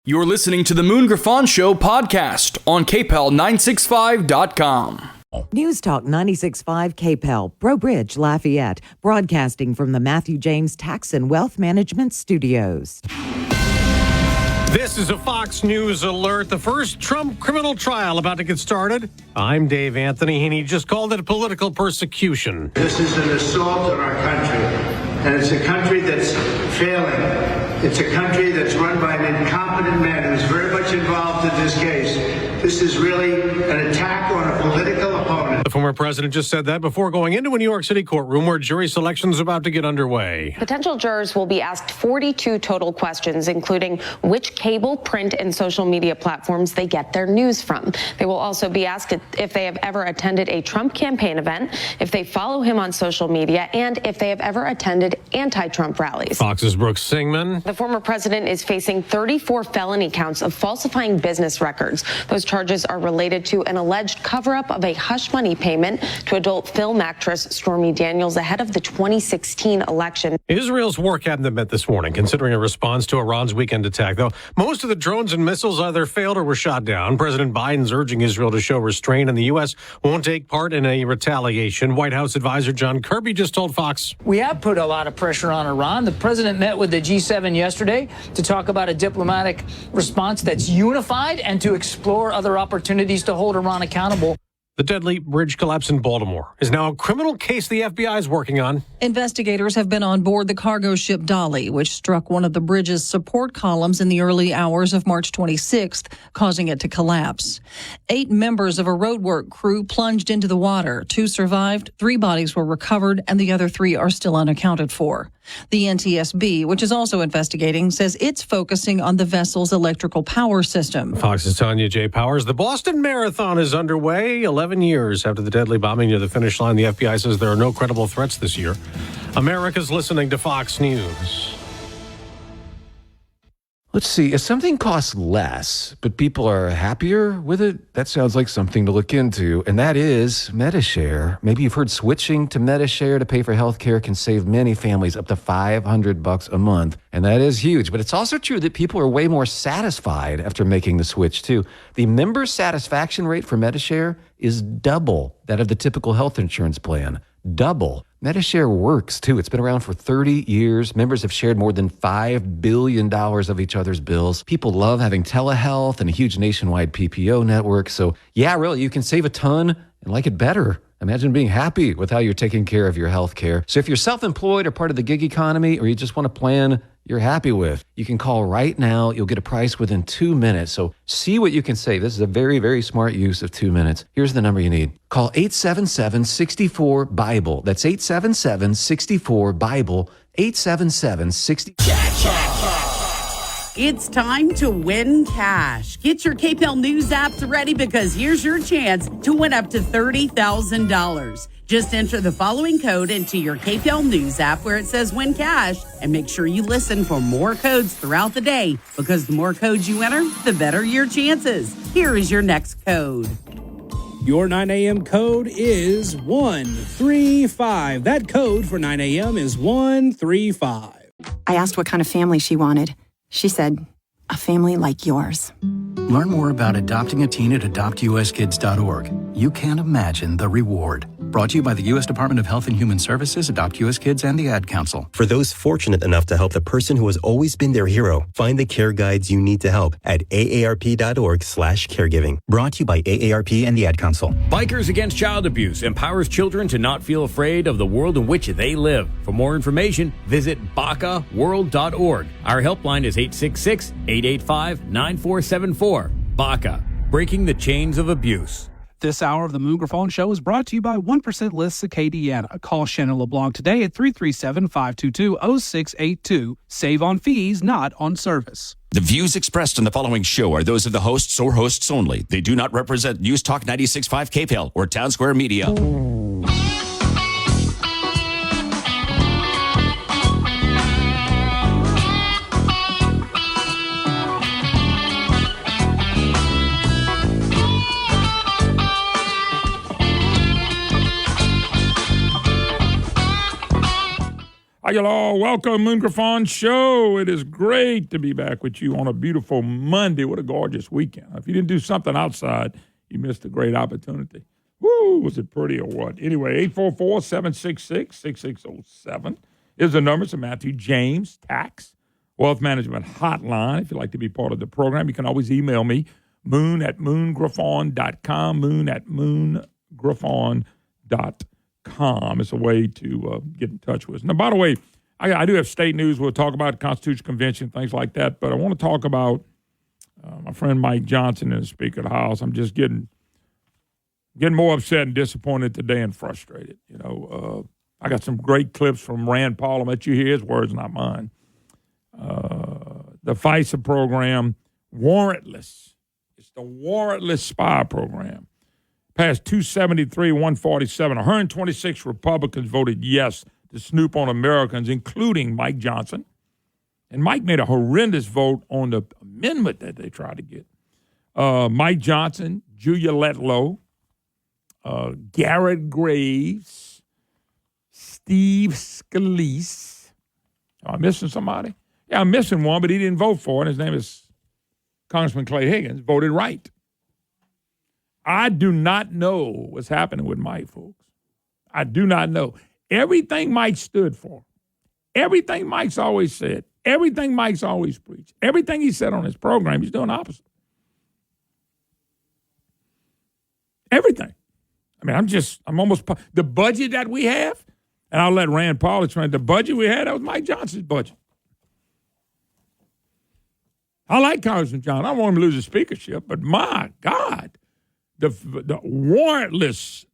You're listening to the Moon Griffon Show podcast on KPEL965.com. News Talk 96.5 KPEL, Breaux Bridge, Lafayette, broadcasting from the Matthew James Tax and Wealth Management Studios. This is a Fox News alert. The first Trump criminal trial about to get started. I'm Dave Anthony, and he just called it a political persecution. This is an assault on our country, and it's a country that's failing. It's a country that's run by an incompetent man who's very much involved in this case. This is really an attack on a political opponent. The former president just said that before going into a New York City courtroom where jury selection is about to get underway. Potential jurors will be asked 42 total questions, including which cable, print, and social media platforms they get their news from. They will also be asked if they have ever attended a Trump campaign event, if they follow him on social media, and if they have ever attended anti-Trump rallies. Fox's Brooks Singman. The former president is facing 34 felony counts of falsifying business records. Those charges are related to an alleged cover-up of a hush money payment to adult film actress Stormy Daniels ahead of the 2016 election. Israel's war cabinet met this morning, considering a response to Iran's weekend attack. Though most of the drones and missiles either failed or were shot down, President Biden's urging Israel to show restraint, and the U.S. won't take part in a retaliation. White House advisor John Kirby just told Fox. We have put a lot of pressure on Iran. The president met with the G7 yesterday to talk about a diplomatic response that's unified and to explore other opportunities to hold Iran accountable. The deadly bridge collapse in Baltimore is now a criminal case the FBI is working on. Investigators have been on board the cargo ship Dolly, which struck one of the bridge's support columns in the early hours of March 26th, causing it to collapse. 8 members of a roadwork crew plunged into the water. 2 survived, 3 bodies were recovered, and the other 3 are still unaccounted for. The NTSB, which is also investigating, says it's focusing on the vessel's electrical power system. Fox's Tanya J. Powers. The Boston Marathon is underway 11 years after the deadly bombing near the finish line. The FBI says there are no credible threats this year. America's listening to Fox News. Let's see, if something costs less, but people are happier with it, that sounds like something to look into, and that is MediShare. Maybe you've heard switching to MediShare to pay for healthcare can save many families up to $500 a month, and that is huge. But it's also true that people are way more satisfied after making the switch, too. The member satisfaction rate for MediShare is double that of the typical health insurance plan. Double. MediShare works, too. It's been around for 30 years. Members have shared more than $5 billion of each other's bills. People love having telehealth and a huge nationwide PPO network. So, yeah, really, you can save a ton and like it better. Imagine being happy with how you're taking care of your health care. So if you're self-employed or part of the gig economy, or you just want a plan you're happy with, you can call right now. You'll get a price within 2 minutes. So see what you can save. This is a very, very smart use of 2 minutes. Here's the number you need. Call 877-64-BIBLE. That's 877-64-BIBLE. 877-64. It's time to win cash. Get your KPEL News apps ready because here's your chance to win up to $30,000. Just enter the following code into your KPEL News app where it says win cash, and make sure you listen for more codes throughout the day because the more codes you enter, the better your chances. Here is your next code. Your 9 a.m. code is 135. That code for 9 a.m. is 135. I asked what kind of family she wanted. She said, a family like yours. Learn more about adopting a teen at adoptuskids.org. You can't imagine the reward. Brought to you by the U.S. Department of Health and Human Services, Adopt U.S. Kids, and the Ad Council. For those fortunate enough to help the person who has always been their hero, find the care guides you need to help at aarp.org/caregiving. Brought to you by AARP and the Ad Council. Bikers Against Child Abuse empowers children to not feel afraid of the world in which they live. For more information, visit bacaworld.org. Our helpline is 866-885-9474. BACA, breaking the chains of abuse. This hour of the Moon Griffon Show is brought to you by 1% Lists Acadiana. Call Shannon LeBlanc today at 337-522-0682. Save on fees, not on service. The views expressed in the following show are those of the hosts or hosts only. They do not represent News Talk 96.5 KPEL or Town Square Media. Hi, y'all. Welcome, Moon Griffon Show. It is great to be back with you on a beautiful Monday. What a gorgeous weekend. If you didn't do something outside, you missed a great opportunity. Woo, was it pretty or what? Anyway, 844-766-6607 is the number. It's a Matthew James Tax Wealth Management Hotline. If you'd like to be part of the program, you can always email me, moon@moongriffon.com, moon@moongriffon.com. It's a way to get in touch with us. Now, by the way, I do have state news. We'll talk about Constitution Convention, things like that. But I want to talk about my friend Mike Johnson and the Speaker of the House. I'm just getting more upset and disappointed today and frustrated. You know, I got some great clips from Rand Paul. I'll let you hear his words, not mine. The FISA program, warrantless. It's the warrantless spy program. Passed 273, 147. 126 Republicans voted yes to snoop on Americans, including Mike Johnson. And Mike made a horrendous vote on the amendment that they tried to get. Mike Johnson, Julia Letlow, Garrett Graves, Steve Scalise. Am I missing somebody? Yeah, I'm missing one, but he didn't vote for it. His name is Congressman Clay Higgins, voted right. I do not know what's happening with Mike, folks. I do not know. Everything Mike stood for, everything Mike's always said, everything Mike's always preached, everything he said on his program, he's doing the opposite. Everything. I mean, I'm almost, the budget that we have, and I'll let Rand Paul explain, the budget we had, that was Mike Johnson's budget. I like Congressman John. I don't want him to lose his speakership, but my God, the warrantless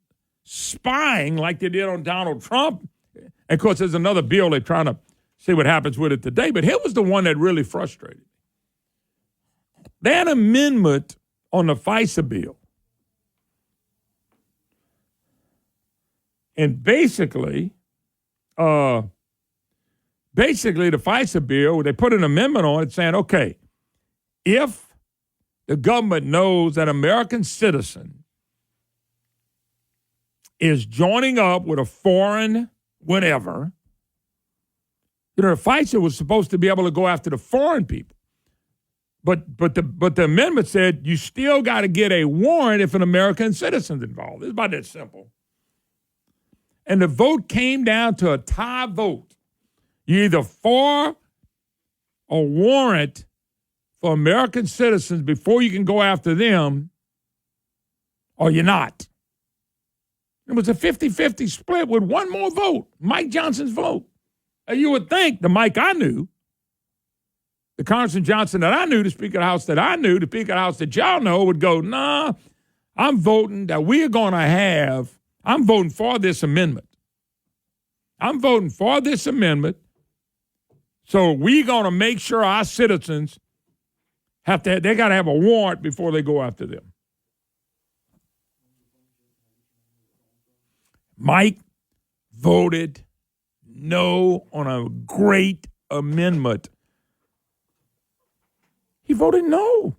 spying like they did on Donald Trump. And of course, there's another bill they're trying to see what happens with it today, but here was the one that really frustrated me. That amendment on the FISA bill. And basically, the FISA bill, they put an amendment on it saying, okay, if the government knows that American citizen is joining up with a foreign whatever, you know, the FISA was supposed to be able to go after the foreign people. But the amendment said you still got to get a warrant if an American citizen's involved. It's about that simple. And the vote came down to a tie vote. You're either for a warrant for American citizens before you can go after them, or you're not. It was a 50-50 split with one more vote, Mike Johnson's vote. And you would think the Mike I knew, the Congressman Johnson that I knew, the Speaker of the House that I knew, the Speaker of the House that y'all know would go, nah, I'm voting that we're going to have, I'm voting for this amendment. I'm voting for this amendment, so we're going to make sure our citizens they got to have a warrant before they go after them. Mike voted no on a great amendment. He voted no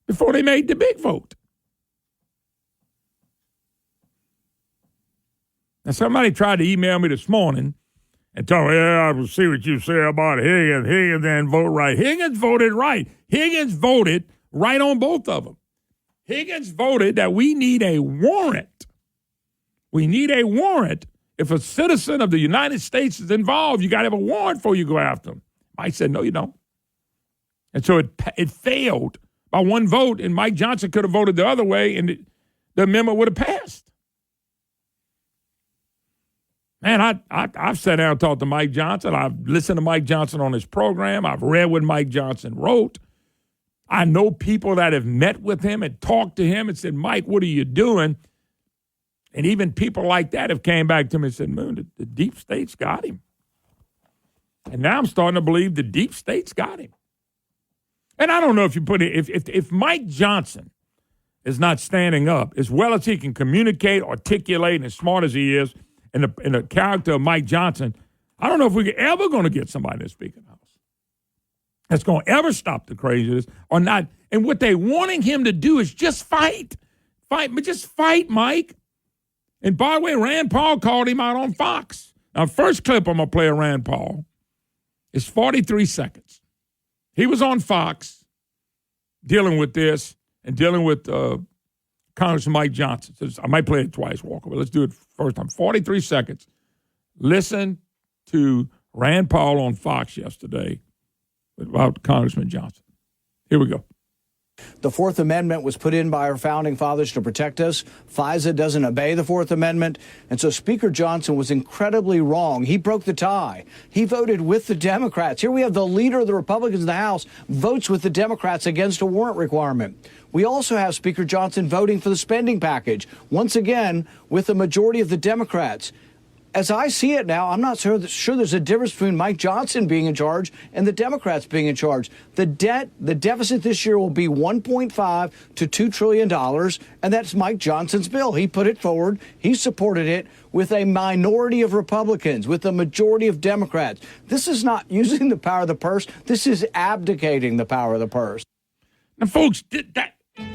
before they made the big vote. Now, somebody tried to email me this morning and tell me, yeah, I will see what you say about Higgins. Higgins didn't vote right. Higgins voted right. Higgins voted right on both of them. Higgins voted that we need a warrant. We need a warrant. If a citizen of the United States is involved, you got to have a warrant before you go after them. Mike said, no, you don't. And so it failed by one vote, and Mike Johnson could have voted the other way, and the amendment would have passed. Man, I've sat down and talked to Mike Johnson. I've listened to Mike Johnson on his program. I've read what Mike Johnson wrote. I know people that have met with him and talked to him and said, Mike, what are you doing? And even people like that have came back to me and said, Moon, the deep state's got him. And now I'm starting to believe the deep state's got him. And I don't know if you put it, if Mike Johnson is not standing up, as well as he can communicate, articulate, and as smart as he is, in the character of Mike Johnson, I don't know if we're ever going to get somebody to speak in the House that's going to ever stop the craziness or not. And what they're wanting him to do is just fight, but just fight, Mike. And by the way, Rand Paul called him out on Fox. Now, first clip I'm going to play of Rand Paul is 43 seconds. He was on Fox dealing with this and dealing with Congressman Mike Johnson. So I might play it twice, Walker, but let's do it first time. 43 seconds. Listen to Rand Paul on Fox yesterday about Congressman Johnson. Here we go. The Fourth Amendment was put in by our founding fathers to protect us. FISA doesn't obey the Fourth Amendment. And so Speaker Johnson was incredibly wrong. He broke the tie. He voted with the Democrats. Here we have the leader of the Republicans in the House votes with the Democrats against a warrant requirement. We also have Speaker Johnson voting for the spending package, once again, with a majority of the Democrats. As I see it now, I'm not sure there's a difference between Mike Johnson being in charge and the Democrats being in charge. The deficit this year will be $1.5 to $2 trillion, and that's Mike Johnson's bill. He put it forward. He supported it with a minority of Republicans, with a majority of Democrats. This is not using the power of the purse. This is abdicating the power of the purse. Now, folks,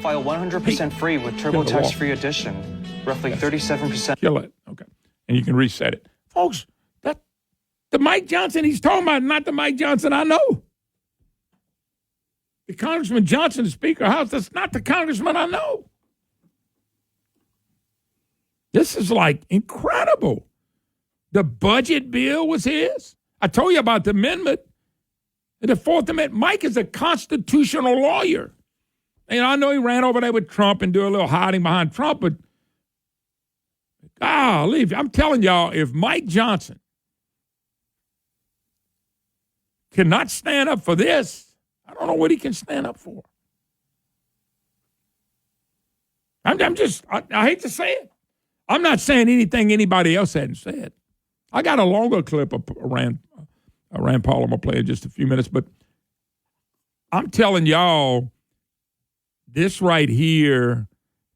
File 100% free with TurboTax Free Edition. Roughly 37%. Kill it. Okay. And you can reset it. Folks, that the Mike Johnson he's talking about, not the Mike Johnson I know. The Congressman Johnson, the Speaker of the House, that's not the congressman I know. This is like incredible. The budget bill was his. I told you about the amendment. The Fourth Amendment. Mike is a constitutional lawyer. And I know he ran over there with Trump and do a little hiding behind Trump, but golly, I'm telling y'all, if Mike Johnson cannot stand up for this, I don't know what he can stand up for. I hate to say it. I'm not saying anything anybody else hadn't said. I got a longer clip of Rand Paul I'm going to play in just a few minutes, but I'm telling y'all, this right here,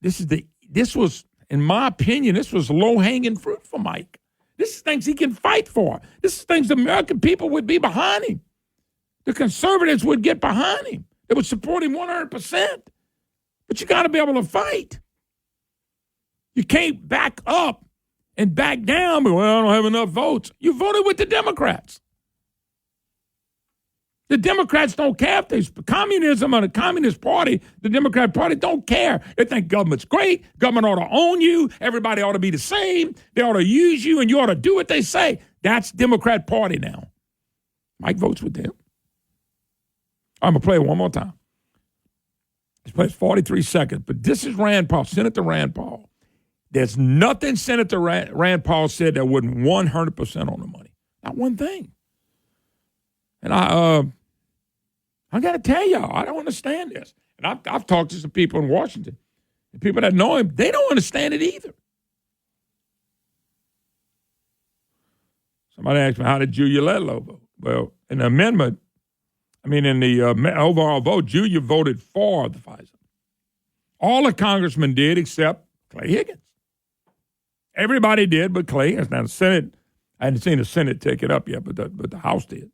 this was, in my opinion, this was low-hanging fruit for Mike. This is things he can fight for. This is things the American people would be behind him. The conservatives would get behind him. They would support him 100%. But you got to be able to fight. You can't back up and back down, but, well, I don't have enough votes. You voted with the Democrats. The Democrats don't care if there's communism or the Communist Party, the Democrat Party don't care. They think government's great. Government ought to own you. Everybody ought to be the same. They ought to use you, and you ought to do what they say. That's Democrat Party now. Mike votes with them. I'm going to play it one more time. This plays 43 seconds, but this is Rand Paul, Senator Rand Paul. There's nothing Senator Rand Paul said that wasn't 100% on the money. Not one thing. And I got to tell y'all, I don't understand this. And I've talked to some people in Washington. The people that know him, they don't understand it either. Somebody asked me, how did Julia Ledlow vote? Well, in the amendment, in the overall vote, Julia voted for the FISA. All the congressmen did except Clay Higgins. Everybody did but Clay Higgins. Now, the Senate, I hadn't seen the Senate take it up yet, but the House did.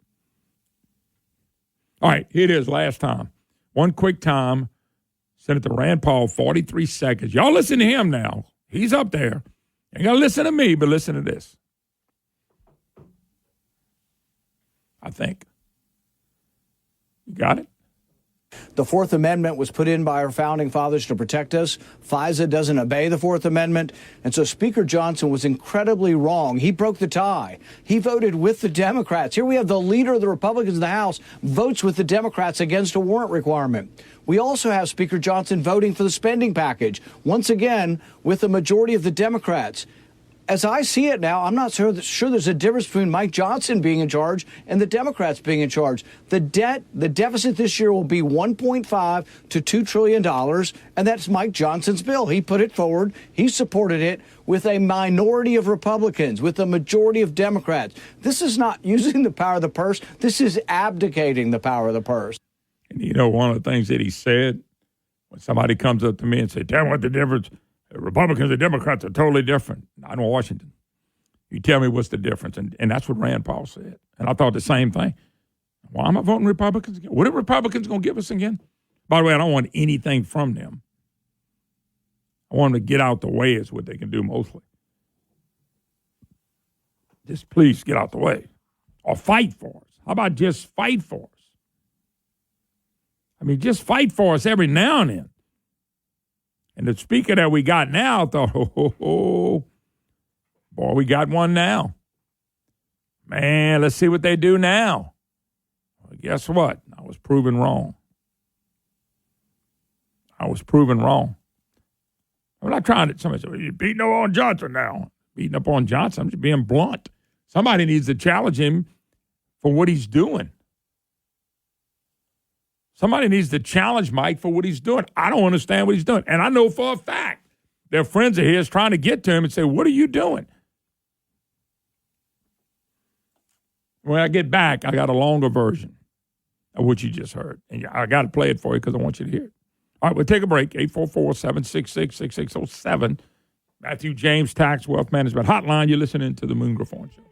All right, here it is last time. One quick time. Senator Rand Paul, 43 seconds. Y'all listen to him now. He's up there. You ain't got to listen to me, but listen to this. I think. You got it? The Fourth Amendment was put in by our founding fathers to protect us. FISA doesn't obey the Fourth Amendment. And so Speaker Johnson was incredibly wrong. He broke the tie. He voted with the Democrats. Here we have the leader of the Republicans in the House votes with the Democrats against a warrant requirement. We also have Speaker Johnson voting for the spending package, once again, with a majority of the Democrats. As I see it now, I'm not sure there's a difference between Mike Johnson being in charge and the Democrats being in charge. The deficit this year will be $1.5 to $2 trillion, and that's Mike Johnson's bill. He put it forward. He supported it with a minority of Republicans, with a majority of Democrats. This is not using the power of the purse. This is abdicating the power of the purse. And you know, one of the things that he said, when somebody comes up to me and says, tell me what the difference, Republicans and Democrats are totally different. Not in Washington. You tell me what's the difference. And that's what Rand Paul said. And I thought the same thing. Why am I voting Republicans again? What are Republicans going to give us again? By the way, I don't want anything from them. I want them to get out the way is what they can do mostly. Just please get out the way. Or fight for us. How about just fight for us? I mean, just fight for us every now and then. And the speaker that we got now thought, boy, we got one now. Man, let's see what they do now. Well, guess what? I was proven wrong. I'm not trying to, somebody said, you're beating up on Johnson now. Beating up on Johnson, I'm just being blunt. Somebody needs to challenge him for what he's doing. Somebody needs to challenge Mike for what he's doing. I don't understand what he's doing. And I know for a fact their friends of his trying to get to him and say, what are you doing? When I get back, I got a longer version of what you just heard. And I got to play it for you because I want you to hear it. All right, we'll take a break. 844-766-6607. Matthew James Tax Wealth Management Hotline. You're listening to the Moon Griffon Show.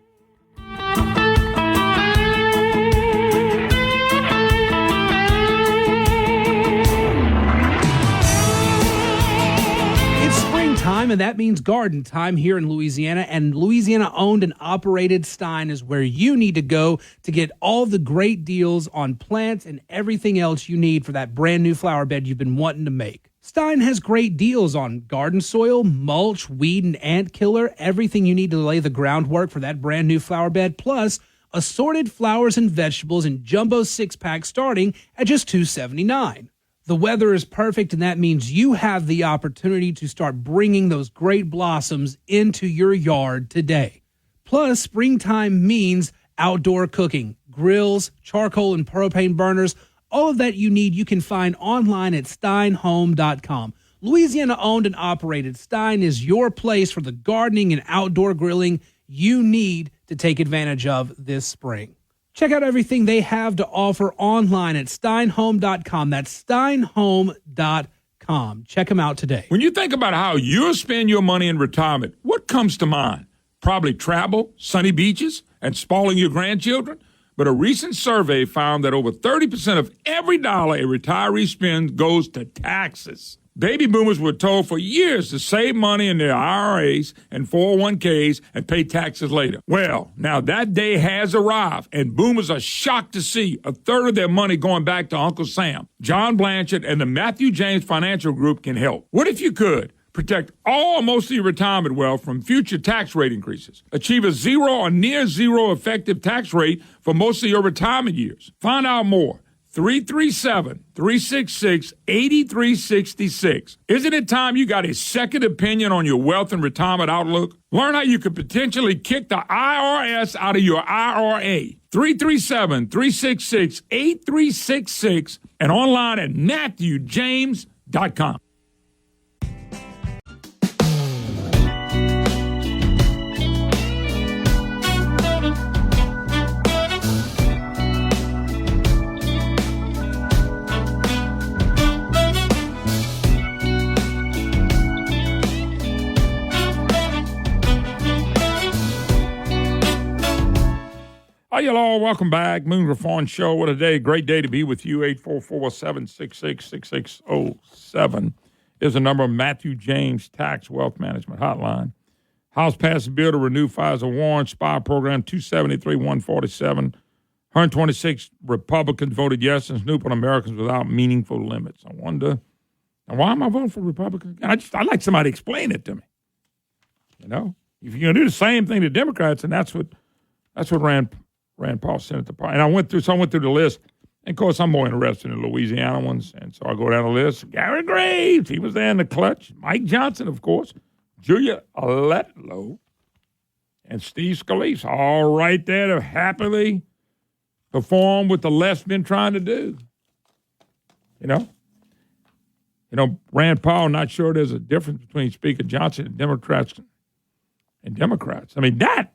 Time, and that means garden time here in Louisiana. And Louisiana owned and operated Stein is where you need to go to get all the great deals on plants and everything else you need for that brand new flower bed you've been wanting to make. Stein has great deals on garden soil, mulch, weed and ant killer, everything you need to lay the groundwork for that brand new flower bed, plus assorted flowers and vegetables in jumbo 6-pack starting at just $2.79. The weather is perfect, and that means you have the opportunity to start bringing those great blossoms into your yard today. Plus, springtime means outdoor cooking, grills, charcoal and propane burners. All of that you need you can find online at steinhome.com. Louisiana-owned and operated, Stein is your place for the gardening and outdoor grilling you need to take advantage of this spring. Check out everything they have to offer online at steinhome.com. That's steinhome.com. Check them out today. When you think about how you'll spend your money in retirement, what comes to mind? Probably travel, sunny beaches, and spoiling your grandchildren. But a recent survey found that over 30% of every dollar a retiree spends goes to taxes. Baby boomers were told for years to save money in their IRAs and 401ks and pay taxes later. Well, now that day has arrived, and boomers are shocked to see a third of their money going back to Uncle Sam. John Blanchard and the Matthew James Financial Group can help. What if you could protect all or most of your retirement wealth from future tax rate increases? Achieve a zero or near zero effective tax rate for most of your retirement years. Find out more. 337-366-8366. Isn't it time you got a second opinion on your wealth and retirement outlook? Learn how you could potentially kick the IRS out of your IRA. 337-366-8366 and online at MatthewJames.com. Hi, y'all. Welcome back. Moon Griffon Show. What a day. Great day to be with you. 844-766-6607 is the number of Matthew James Tax Wealth Management Hotline. House passed a bill to renew FISA warrant spy program 273-147. 126 Republicans voted yes and snoop on Americans without meaningful limits. I wonder, now why am I voting for Republicans? I'd like somebody to explain it to me. You know, if you're going to do the same thing to Democrats, and that's what Rand Paul sent it to party. And I went through the list. And, of course, I'm more interested in the Louisiana ones. And so I go down the list. Gary Graves, he was there in the clutch. Mike Johnson, of course. Julia Letlow. And Steve Scalise, all right there to happily perform what the left's been trying to do. You know, Rand Paul, not sure there's a difference between Speaker Johnson and Democrats. I mean, that,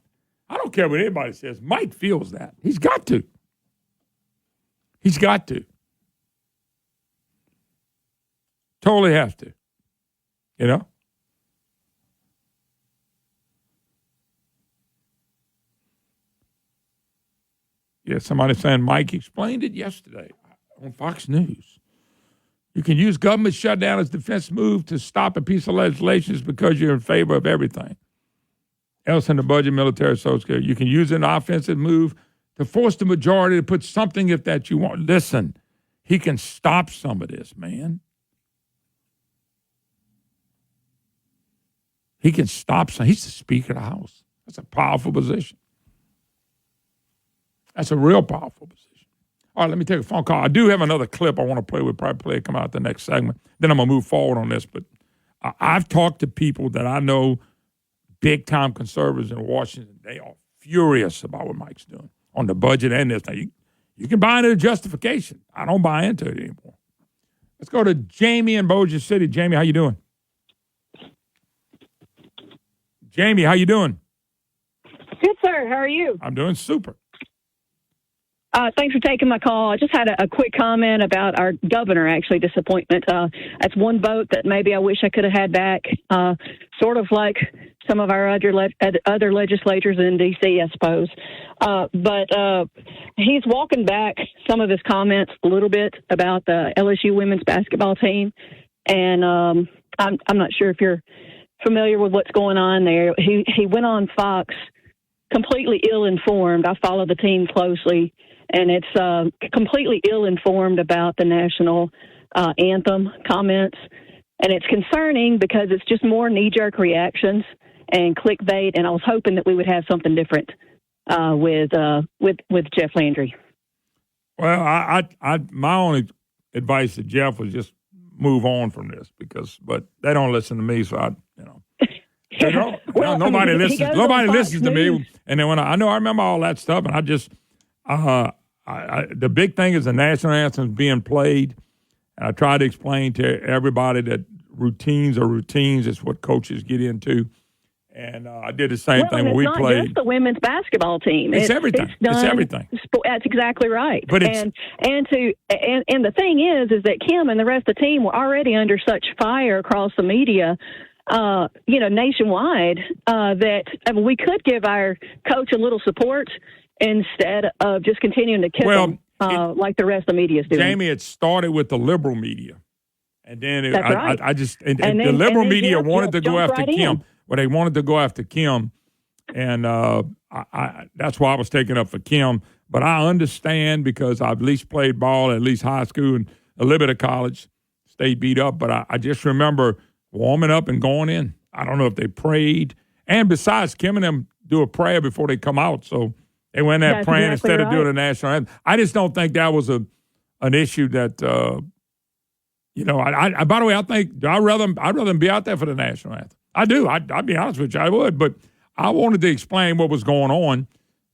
I don't care what anybody says. Mike feels that. He's got to. Totally has to. You know? Yeah, somebody saying Mike explained it yesterday on Fox News. You can use government shutdown as defense move to stop a piece of legislation because you're in favor of everything. else in the budget, military, social security. You can use an offensive move to force the majority to put something if that you want. Listen, he can stop some of this, man. He can stop some. He's the Speaker of the House. That's a powerful position. That's a real powerful position. All right, let me take a phone call. I do have another clip I want to play with. Probably play it come out the next segment. Then I'm going to move forward on this. But I've talked to people that I know, big-time conservatives in Washington. They are furious about what Mike's doing on the budget and this. Now, you can buy into the justification. I don't buy into it anymore. Let's go to Jamie in Bossier City. Jamie, how you doing? Jamie, how you doing? Good, sir. How are you? I'm doing super. Thanks for taking my call. I just had a quick comment about our governor, actually, disappointment. That's one vote that maybe I wish I could have had back, sort of like some of our other legislators in D.C., I suppose. But he's walking back some of his comments a little bit about the LSU women's basketball team. And I'm not sure if you're familiar with what's going on there. He went on Fox completely ill-informed. I follow the team closely. And it's completely ill-informed about the national anthem comments. And it's concerning because it's just more knee-jerk reactions and clickbait. And I was hoping that we would have something different with Jeff Landry. Well, I my only advice to Jeff was just move on from this but they don't listen to me, so nobody listens. Nobody listens to me. And then I remember all that stuff, and I just. The big thing is the national anthem is being played. And I try to explain to everybody that routines are routines. It's what coaches get into. And I did the same thing when we played. It's not just the women's basketball team. It's everything. It's everything. That's exactly right. But and the thing is that Kim and the rest of the team were already under such fire across the media, nationwide, that we could give our coach a little support instead of just continuing to kill them like the rest of the media is doing. Jamie, it started with the liberal media. And then right. the liberal media wanted to go after Kim. Well, they wanted to go after Kim. And that's why I was taking up for Kim. But I understand because I've at least played ball at least high school and a little bit of college. Stayed beat up. But I just remember warming up and going in. I don't know if they prayed. And besides, Kim and them do a prayer before they come out. So they went there praying instead of doing a national anthem. I just don't think that was an issue that, I by the way, I think I'd rather be out there for the national anthem. I do. I'd be honest with you, I would. But I wanted to explain what was going on,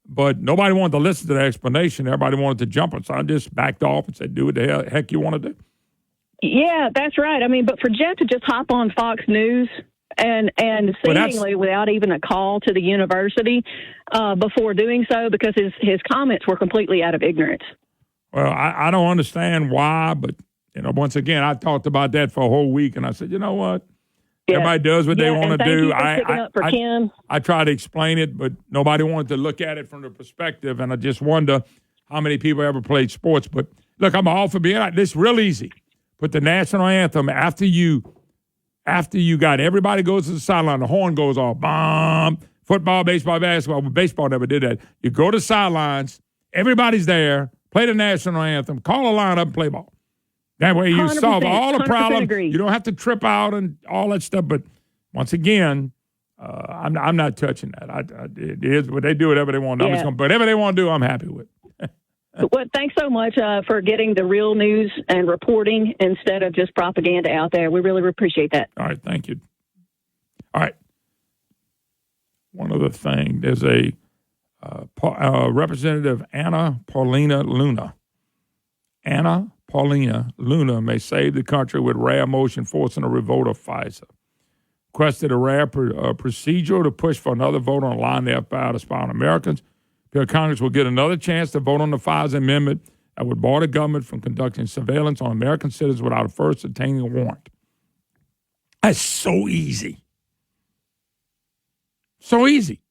but nobody wanted to listen to the explanation. Everybody wanted to jump it. So I just backed off and said, do what the heck you want to do. Yeah, that's right. I mean, but for Jeff to just hop on Fox News and seemingly without even a call to the university before doing so, because his comments were completely out of ignorance. Well, I don't understand why, but once again, I talked about that for a whole week, and I said, you know what? Yeah. Everybody does what they want to do. I try to explain it, but nobody wanted to look at it from the perspective, and I just wonder how many people ever played sports. But look, I'm all for being out. This is real easy. Put the national anthem after you got everybody goes to the sideline, the horn goes off, bomb, football, baseball, basketball. Well, baseball never did that. You go to the sidelines, everybody's there, play the national anthem, call a lineup, and play ball. That way you solve all the problems. You don't have to trip out and all that stuff. But once again, I'm not touching that. It is, but they do whatever they want to do. Whatever they want to do, I'm happy with. Well, thanks so much for getting the real news and reporting instead of just propaganda out there. We really appreciate that. All right, thank you. All right. One other thing. There's a Representative Anna Paulina Luna. Anna Paulina Luna may save the country with rare motion forcing a revote of FISA. Requested a rare procedure to push for another vote on a line the FBI to spy on Americans. Congress will get another chance to vote on the FISA amendment that would bar the government from conducting surveillance on American citizens without first obtaining a warrant. That's so easy. So easy.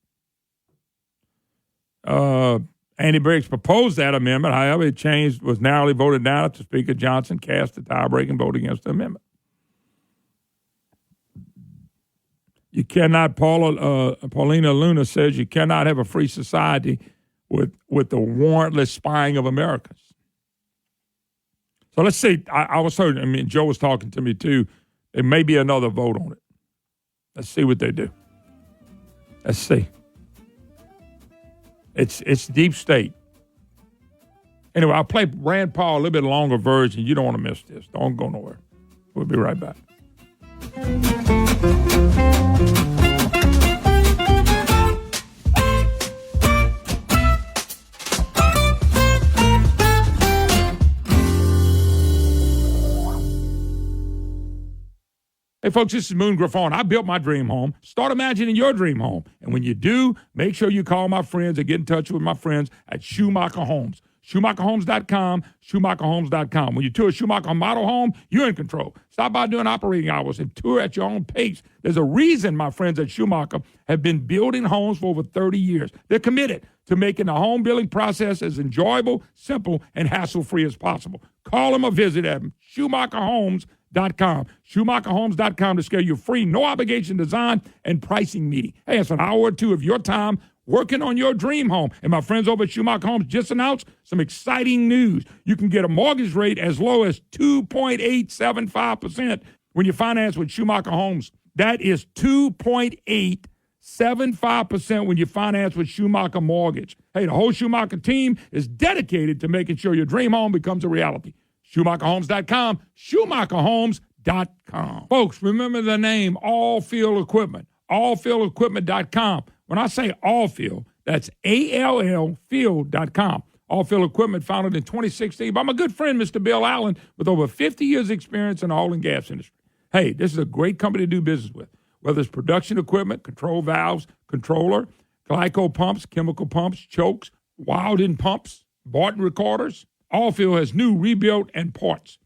Andy Briggs proposed that amendment. However, it was narrowly voted down after Speaker Johnson cast a tie-breaking vote against the amendment. You cannot, Paulina Luna says, you cannot have a free society with the warrantless spying of Americans. So let's see. I was heard, Joe was talking to me too. There may be another vote on it. Let's see what they do. Let's see. It's deep state. Anyway, I'll play Rand Paul a little bit longer version. You don't want to miss this. Don't go nowhere. We'll be right back. Hey, folks, this is Moon Griffon. I built my dream home. Start imagining your dream home. And when you do, make sure you call my friends or get in touch with my friends at Schumacher Homes. SchumacherHomes.com, SchumacherHomes.com. When you tour a Schumacher model home, you're in control. Stop by during operating hours and tour at your own pace. There's a reason my friends at Schumacher have been building homes for over 30 years. They're committed to making the home building process as enjoyable, simple, and hassle-free as possible. Call them or visit them, SchumacherHomes.com. SchumacherHomes.com to schedule your free, no-obligation design and pricing meeting. Hey, it's an hour or two of your time working on your dream home. And my friends over at Schumacher Homes just announced some exciting news. You can get a mortgage rate as low as 2.875% when you finance with Schumacher Homes. That is 2.875% when you finance with Schumacher Mortgage. Hey, the whole Schumacher team is dedicated to making sure your dream home becomes a reality. SchumacherHomes.com, SchumacherHomes.com. Folks, remember the name All Field Equipment, allfieldequipment.com. When I say All Field, that's ALL Field.com. All Field Equipment, founded in 2016 by my good friend, Mr. Bill Allen, with over 50 years' experience in the oil and gas industry. Hey, this is a great company to do business with, whether it's production equipment, control valves, controller, glyco pumps, chemical pumps, chokes, Wilden pumps, Barton recorders. Allfield has new, rebuilt, and parts.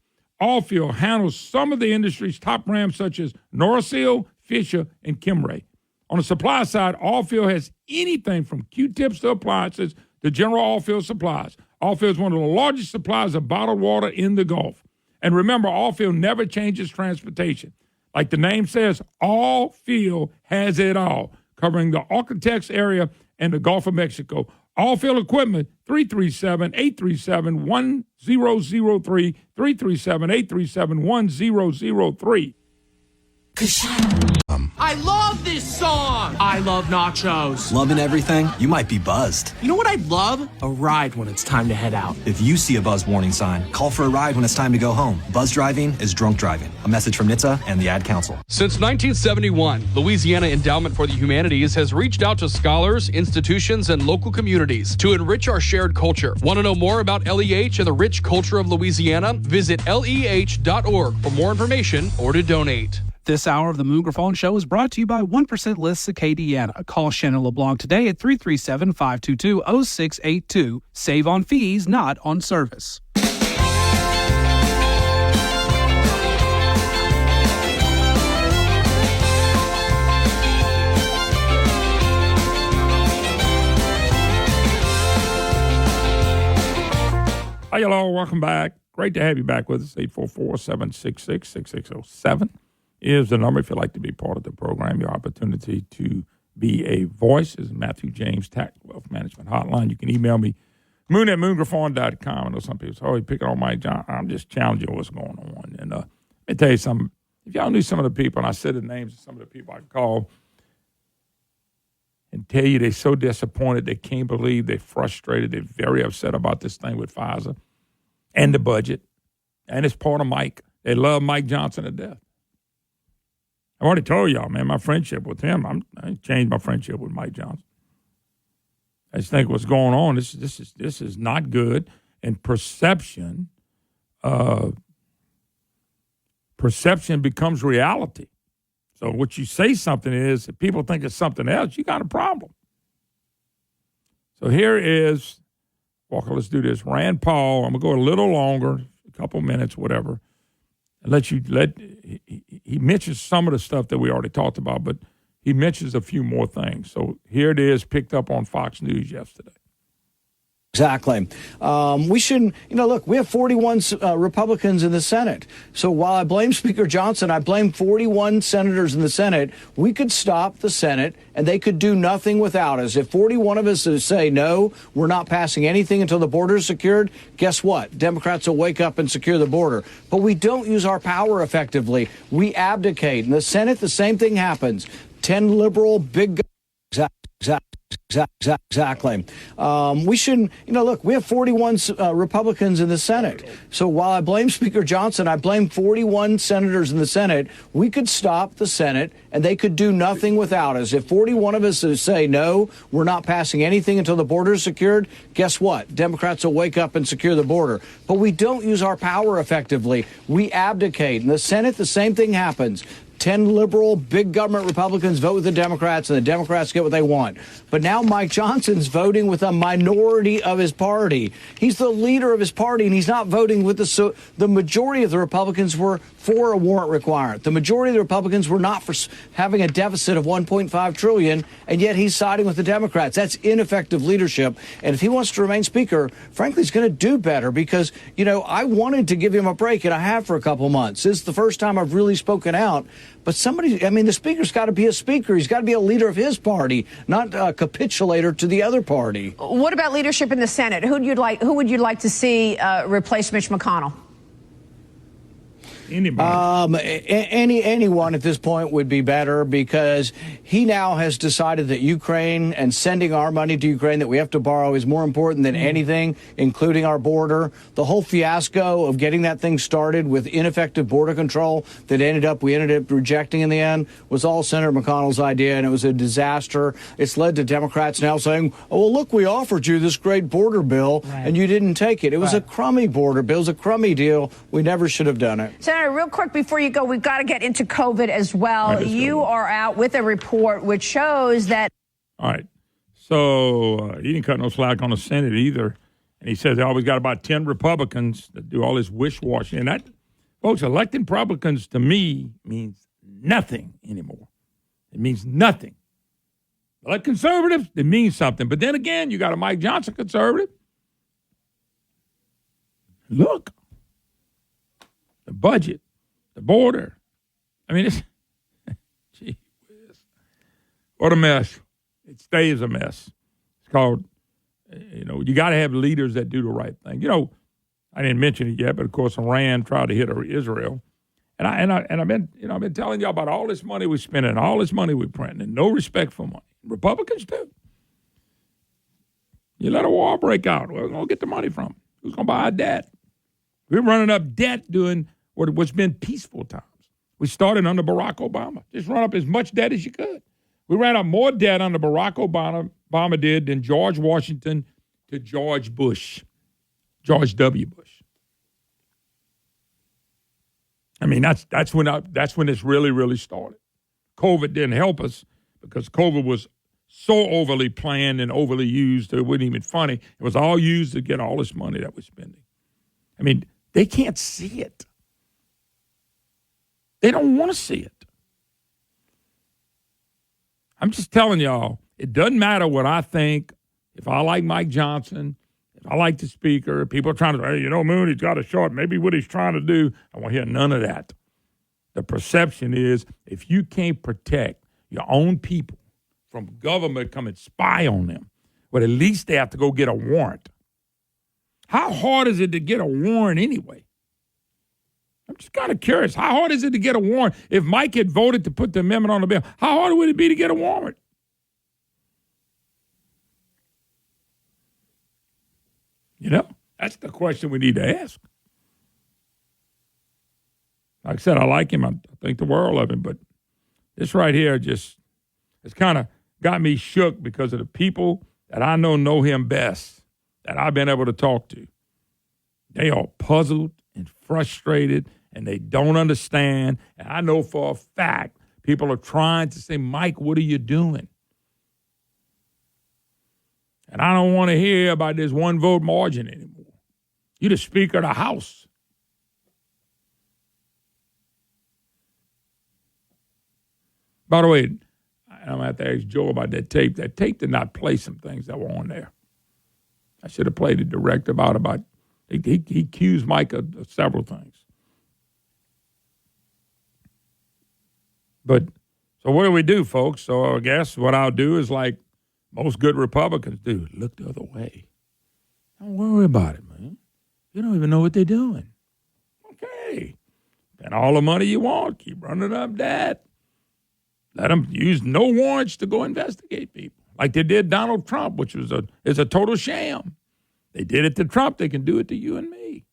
Allfield handles some of the industry's top brands such as Norseal, Fisher, and Kimray. On the supply side, Allfield has anything from Q-tips to appliances to general Allfield supplies. Allfield is one of the largest suppliers of bottled water in the Gulf. And remember, Allfield never changes transportation. Like the name says, Allfield has it all, covering the Architects area and the Gulf of Mexico. Allfield Equipment, 337-837-1003, 337-837-1003. I love this song. I love nachos. Loving everything? You might be buzzed. You know what I'd love? A ride when it's time to head out. If you see a buzz warning sign, call for a ride when it's time to go home. Buzz driving is drunk driving. A message from NHTSA and the Ad Council. Since 1971, Louisiana Endowment for the Humanities has reached out to scholars, institutions, and local communities to enrich our shared culture. Want to know more about LEH and the rich culture of Louisiana? Visit leh.org for more information or to donate. This hour of the Moon Griffon Show is brought to you by 1% Lists Acadiana. Call Shannon LeBlanc today at 337-522-0682. Save on fees, not on service. Hi, hello. Welcome back. Great to have you back with us. 844-766-6607. Is the number if you'd like to be part of the program. Your opportunity to be a voice is Matthew James Tax Wealth Management Hotline. You can email me, moon@moongriffon.com. I know some people say, oh, you're picking on Mike John. I'm just challenging what's going on. And let me tell you something. If y'all knew some of the people, and I said the names of some of the people I call and tell you they're so disappointed, they can't believe, they're frustrated, they're very upset about this thing with FISA and the budget. And it's part of Mike. They love Mike Johnson to death. I've already told y'all, man, my friendship with him, I changed my friendship with Mike Johnson. I just think what's going on, this is not good. And perception becomes reality. So what you say something is, if people think it's something else, you got a problem. So here is, Walker, let's do this. Rand Paul, I'm going to go a little longer, a couple minutes, whatever. He mentions some of the stuff that we already talked about, but he mentions a few more things. So here it is, picked up on Fox News yesterday. Exactly. We shouldn't, look, we have 41 Republicans in the Senate. So while I blame Speaker Johnson, I blame 41 senators in the Senate. We could stop the Senate and they could do nothing without us. If 41 of us say, no, we're not passing anything until the border is secured, guess what? Democrats will wake up and secure the border. But we don't use our power effectively. We abdicate. In the Senate, the same thing happens. 10 liberal, big... Exactly. We shouldn't, look, we have 41 Republicans in the Senate. So while I blame Speaker Johnson, I blame 41 senators in the Senate. We could stop the Senate and they could do nothing without us. If 41 of us say, no, we're not passing anything until the border is secured, guess what? Democrats will wake up and secure the border. But we don't use our power effectively. We abdicate. In the Senate, the same thing happens. 10 liberal, big government Republicans vote with the Democrats, and the Democrats get what they want. But now Mike Johnson's voting with a minority of his party. He's the leader of his party, and he's not voting with the majority of the Republicans were for a warrant requirement. The majority of the Republicans were not for having a deficit of $1.5 trillion, and yet he's siding with the Democrats. That's ineffective leadership. And if he wants to remain Speaker, frankly, he's going to do better because, I wanted to give him a break, and I have for a couple months. This is the first time I've really spoken out. But the Speaker's got to be a Speaker. He's got to be a leader of his party, not a capitulator to the other party. What about leadership in the Senate? Who would you like to see replace Mitch McConnell? Anybody. Anyone at this point would be better because he now has decided that Ukraine and sending our money to Ukraine that we have to borrow is more important than anything, including our border. The whole fiasco of getting that thing started with ineffective border control that we ended up rejecting in the end was all Senator McConnell's idea, and it was a disaster. It's led to Democrats now saying, oh, well, look, we offered you this great border bill, and you didn't take it. It was a crummy border bill. It was a crummy deal. We never should have done it. Senator, real quick before you go, we've got to get into COVID as well. You are out with a report which shows that. All right. So he didn't cut no slack on the Senate either. And he says they always got about 10 Republicans that do all this wish-washing. And that, folks, electing Republicans to me means nothing anymore. It means nothing. Like conservatives, it means something. But then again, you got a Mike Johnson conservative. Look. The budget, the border. I mean, it's, gee whiz. What a mess. It stays a mess. It's called, you got to have leaders that do the right thing. I didn't mention it yet, but of course, Iran tried to hit Israel. And I've been telling y'all about all this money we're spending, and all this money we're printing, and no respect for money. Republicans do. You let a war break out, where's going to get the money from? Who's going to buy our debt? We're running up debt doing what's been peaceful times. We started under Barack Obama. Just run up as much debt as you could. We ran up more debt under Barack Obama did than George Washington to George W. Bush. I mean, that's when this really, really started. COVID didn't help us because COVID was so overly planned and overly used that it wasn't even funny. It was all used to get all this money that we're spending. I mean, they can't see it. They don't want to see it. I'm just telling y'all, it doesn't matter what I think. If I like Mike Johnson, if I like the Speaker, people are trying to say, hey, Mooney's got a short. Maybe what he's trying to do. I want to hear none of that. The perception is if you can't protect your own people from government come and spy on them, well, at least they have to go get a warrant. How hard is it to get a warrant anyway? I'm just kind of curious. How hard is it to get a warrant? If Mike had voted to put the amendment on the bill, how hard would it be to get a warrant? That's the question we need to ask. Like I said, I like him. I think the world of him. But this right here it's kind of got me shook because of the people that I know him best, that I've been able to talk to. They are puzzled and frustrated, and they don't understand. And I know for a fact people are trying to say, Mike, what are you doing? And I don't want to hear about this one vote margin anymore. You're the Speaker of the House. By the way, I'm going to have to ask Joe about that tape. That tape did not play some things that were on there. I should have played it direct about he accused Mike of several things. But so what do we do, folks? So I guess what I'll do is like most good Republicans do, look the other way. Don't worry about it, man. You don't even know what they're doing. Okay. Spend all the money you want. Keep running up debt. Let them use no warrants to go investigate people. Like they did Donald Trump, which is a total sham. They did it to Trump. They can do it to you and me.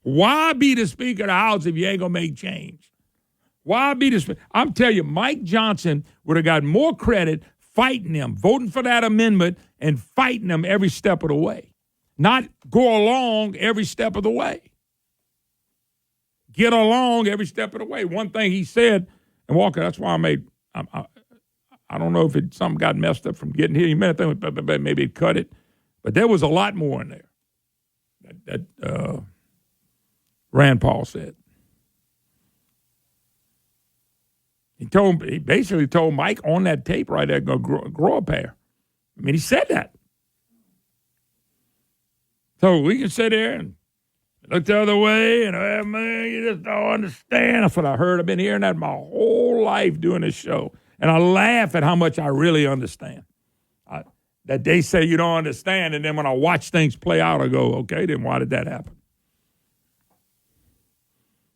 Why be the Speaker of the House if you ain't going to make change? Why be the Speaker? I'm telling you, Mike Johnson would have got more credit fighting them, voting for that amendment and fighting them every step of the way. Not go along every step of the way. Get along every step of the way. One thing he said, and Walker, that's why I don't know if something got messed up from getting here. He meant maybe it cut it. But there was a lot more in there that Rand Paul said. He basically told Mike on that tape right there, go grow a pair. I mean, he said that. So we can sit there and look the other way and, oh, man, you just don't understand. That's what I heard. I've been hearing that my whole life doing this show. And I laugh at how much I really understand. That they say you don't understand, and then when I watch things play out, I go, okay, then why did that happen?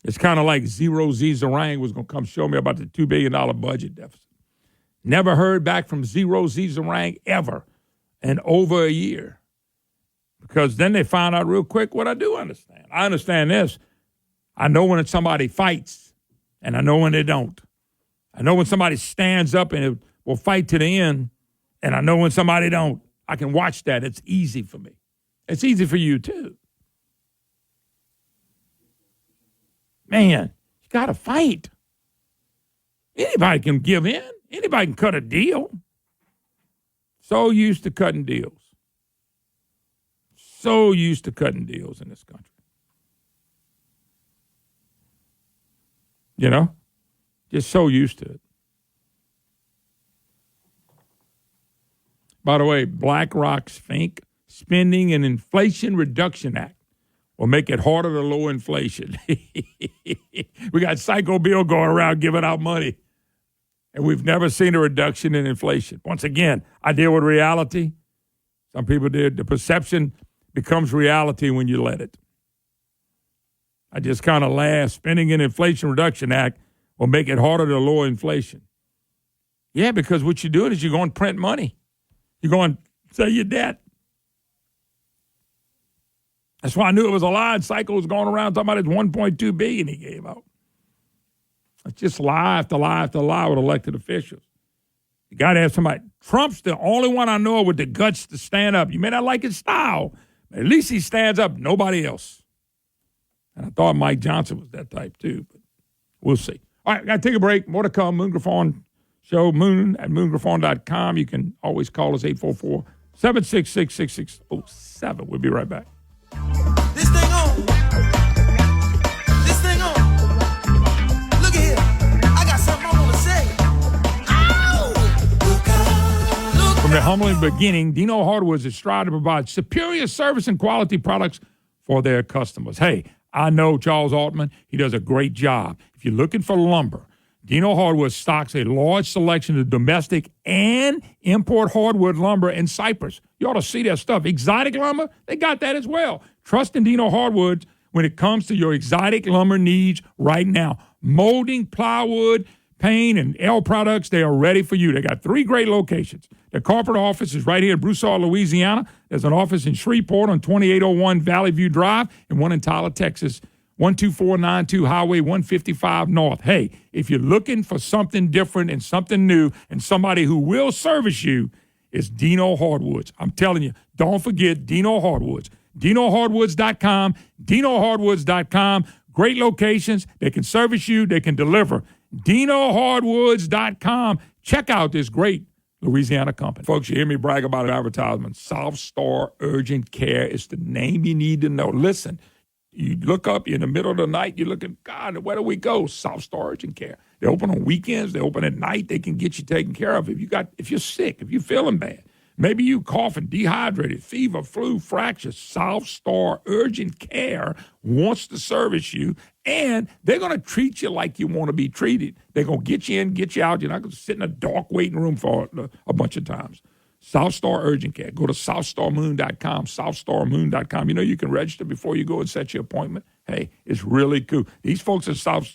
It's kind of like Zero Z Zarang was going to come show me about the $2 billion budget deficit. Never heard back from Zero Z Zarang ever in over a year. Because then they found out real quick what I do understand. I understand this. I know when somebody fights, and I know when they don't. I know when somebody stands up and will fight to the end, and I know when somebody don't. I can watch that. It's easy for me. It's easy for you, too. Man, you got to fight. Anybody can give in. Anybody can cut a deal. So used to cutting deals. So used to cutting deals in this country. You know? Just so used to it. By the way, BlackRock's Fink Spending and Inflation Reduction Act will make it harder to lower inflation. We got Psycho Bill going around giving out money, and we've never seen a reduction in inflation. Once again, I deal with reality. Some people did. The perception becomes reality when you let it. I just kind of laugh. Spending and Inflation Reduction Act will make it harder to lower inflation. Yeah, because what you're doing is you're going to print money. You're going to sell your debt. That's why I knew it was a lie. Psycho was going around talking about his $1.2 billion he gave out. It's just lie after lie after lie with elected officials. You got to have somebody. Trump's the only one I know with the guts to stand up. You may not like his style, but at least he stands up. Nobody else. And I thought Mike Johnson was that type too, but we'll see. All right, got to take a break. More to come. Moon Griffon Show, moon at moongriffon.com. You can always call us 844-766-6607. We'll be right back. This thing on. This thing on. Look at here. I got something I want to say. Ow! From the humbling beginning, Dino Hardwoods is striving to provide superior service and quality products for their customers. Hey, I know Charles Altman. He does a great job. If you're looking for lumber, Dino Hardwood stocks a large selection of domestic and import hardwood lumber and cypress. You ought to see that stuff. Exotic lumber, they got that as well. Trust in Dino Hardwoods when it comes to your exotic lumber needs right now. Molding, plywood, paint, and L products, they are ready for you. They got 3 great locations. Their corporate office is right here in Broussard, Louisiana. There's an office in Shreveport on 2801 Valley View Drive and one in Tyler, Texas. 12492 Highway 155 North. Hey, if you're looking for something different and something new and somebody who will service you, it's Dino Hardwoods. I'm telling you, don't forget Dino Hardwoods. DinoHardwoods.com, DinoHardwoods.com. Great locations. They can service you. They can deliver. DinoHardwoods.com. Check out this great Louisiana company. Folks, you hear me brag about an advertisement. South Star Urgent Care is the name you need to know. Listen, You look up, you're in the middle of the night, you're looking, God, where do we go? South Star Urgent Care. They open on weekends, they open at night, they can get you taken care of. If you're sick, if you're feeling bad, maybe you coughing, dehydrated, fever, flu, fracture, South Star Urgent Care wants to service you, and they're going to treat you like you want to be treated. They're going to get you in, get you out. You're not going to sit in a dark waiting room for a bunch of times. South Star Urgent Care. Go to SouthStarMoon.com, SouthStarMoon.com. You know, you can register before you go and set your appointment. Hey, it's really cool. These folks at South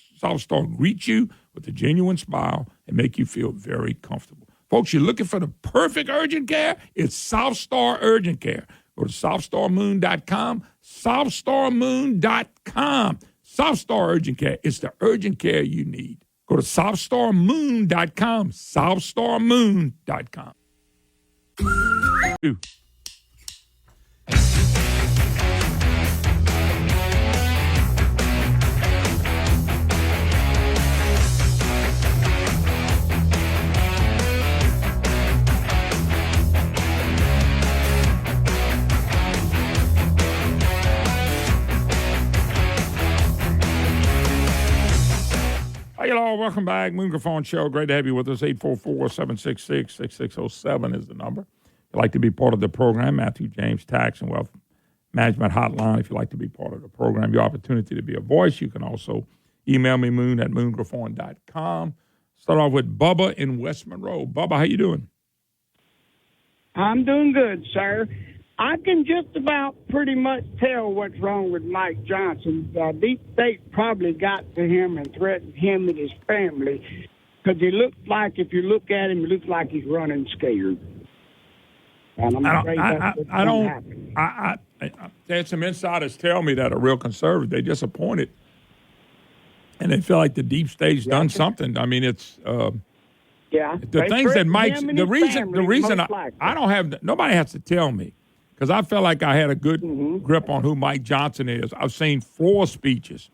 Star greet you with a genuine smile and make you feel very comfortable. Folks, you're looking for the perfect urgent care? It's South Star Urgent Care. Go to SouthStarMoon.com, SouthStarMoon.com. South Star Urgent Care. It's the urgent care you need. Go to SouthStarMoon.com, SouthStarMoon.com. Ooh. Hey, y'all, welcome back. Moon Show. Great to have you with us. 844-766-6607 is the number. If you'd like to be part of the program, Matthew James Tax and Wealth Management Hotline. If you'd like to be part of the program, your opportunity to be a voice, you can also email me, moon@moongraphone.com. Start off with Bubba in West Monroe. Bubba, how you doing? I'm doing good, sir. I can just about pretty much tell what's wrong with Mike Johnson. The deep state probably got to him and threatened him and his family because he looks like, if you look at him, he looks like he's running scared. And I'm afraid that's what's going to happen. I had some insiders tell me that are real conservative. They're disappointed, and they feel like the deep state's done something. I mean, it's the things that Mike's the reason I don't have nobody has to tell me. Because I felt like I had a good grip on who Mike Johnson is. I've seen floor speeches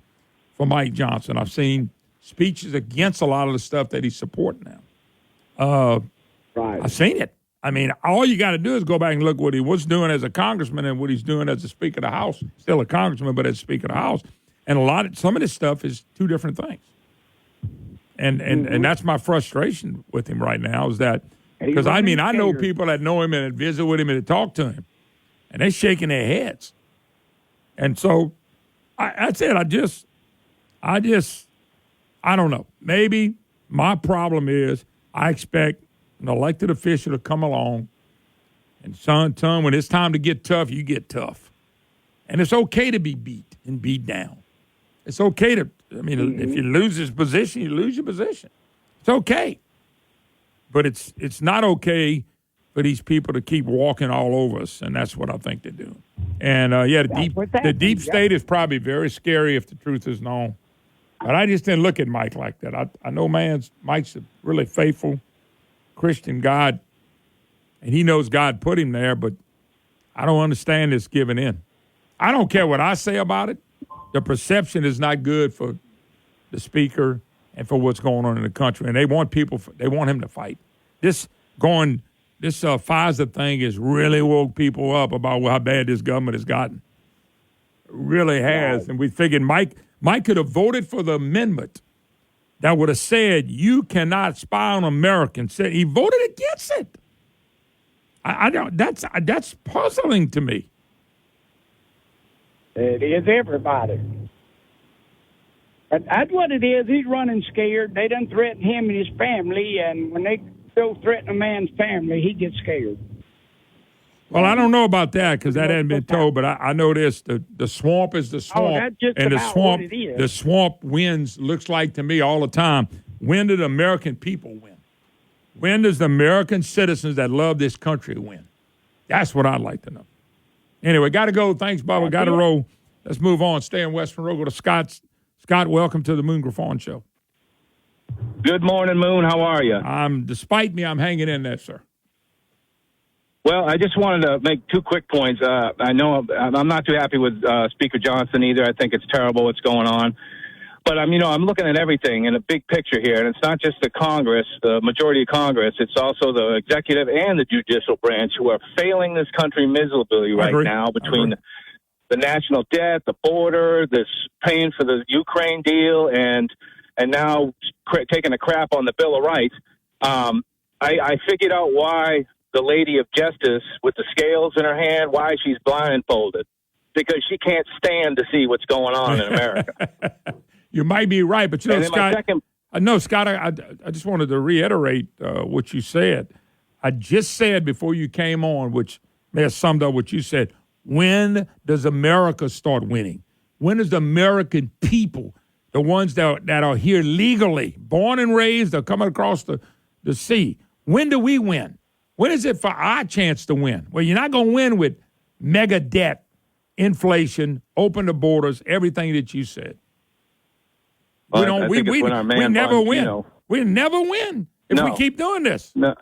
for Mike Johnson. I've seen speeches against a lot of the stuff that he's supporting now. I've seen it. I mean, all you got to do is go back and look what he was doing as a congressman and what he's doing as a Speaker of the House. Still a congressman, but as Speaker of the House. And some of this stuff is two different things. And that's my frustration with him right now is that, because I know people that know him and visit with him and talk to him. And they're shaking their heads. And so I said, I don't know. Maybe my problem is I expect an elected official to come along and son, when it's time to get tough, you get tough. And it's okay to be beat and beat down. It's okay to, if you lose this position, you lose your position. It's okay. But it's not okay for these people to keep walking all over us, and that's what I think they're doing. And, the deep state is probably very scary if the truth is known. But I just didn't look at Mike like that. I know Mike's a really faithful Christian God, and he knows God put him there, but I don't understand this giving in. I don't care what I say about it. The perception is not good for the speaker and for what's going on in the country, and they want him to fight. This FISA thing has really woke people up about how bad this government has gotten. It really has. And we figured Mike could have voted for the amendment that would have said you cannot spy on Americans. He voted against it. I don't. That's puzzling to me. It is everybody. But that's what it is. He's running scared. They done threaten him and his family, and when they still threaten a man's family, he gets scared. Well, I don't know about that because that hadn't been told, but I know this: the swamp is the swamp, that's just and about what it is. The swamp wins. Looks like to me all the time. When do the American people win? When does the American citizens that love this country win? That's what I'd like to know. Anyway, got to go. Thanks, Bubba. Got to roll. Let's move on. Stay in West Monroe. Go to Scott. Scott, welcome to the Moon Griffon Show. Good morning, Moon. How are you? Despite me, I'm hanging in there, sir. Well, I just wanted to make two quick points. I know I'm not too happy with Speaker Johnson either. I think it's terrible what's going on. But I'm looking at everything in a big picture here, and it's not just the Congress, the majority of Congress. It's also the executive and the judicial branch who are failing this country miserably right now between the national debt, the border, this paying for the Ukraine deal, and now taking a crap on the Bill of Rights. I figured out why the Lady of Justice with the scales in her hand, why she's blindfolded. Because she can't stand to see what's going on in America. You might be right, but you know, Scott. Scott, I just wanted to reiterate what you said. I just said before you came on, which may have summed up what you said. When does America start winning? When does the American people, the ones that are here legally, born and raised, or coming across the sea, when do we win? When is it for our chance to win? Well, you're not going to win with mega debt, inflation, open the borders, everything that you said. Well, we never win. We never win if we keep doing this. No.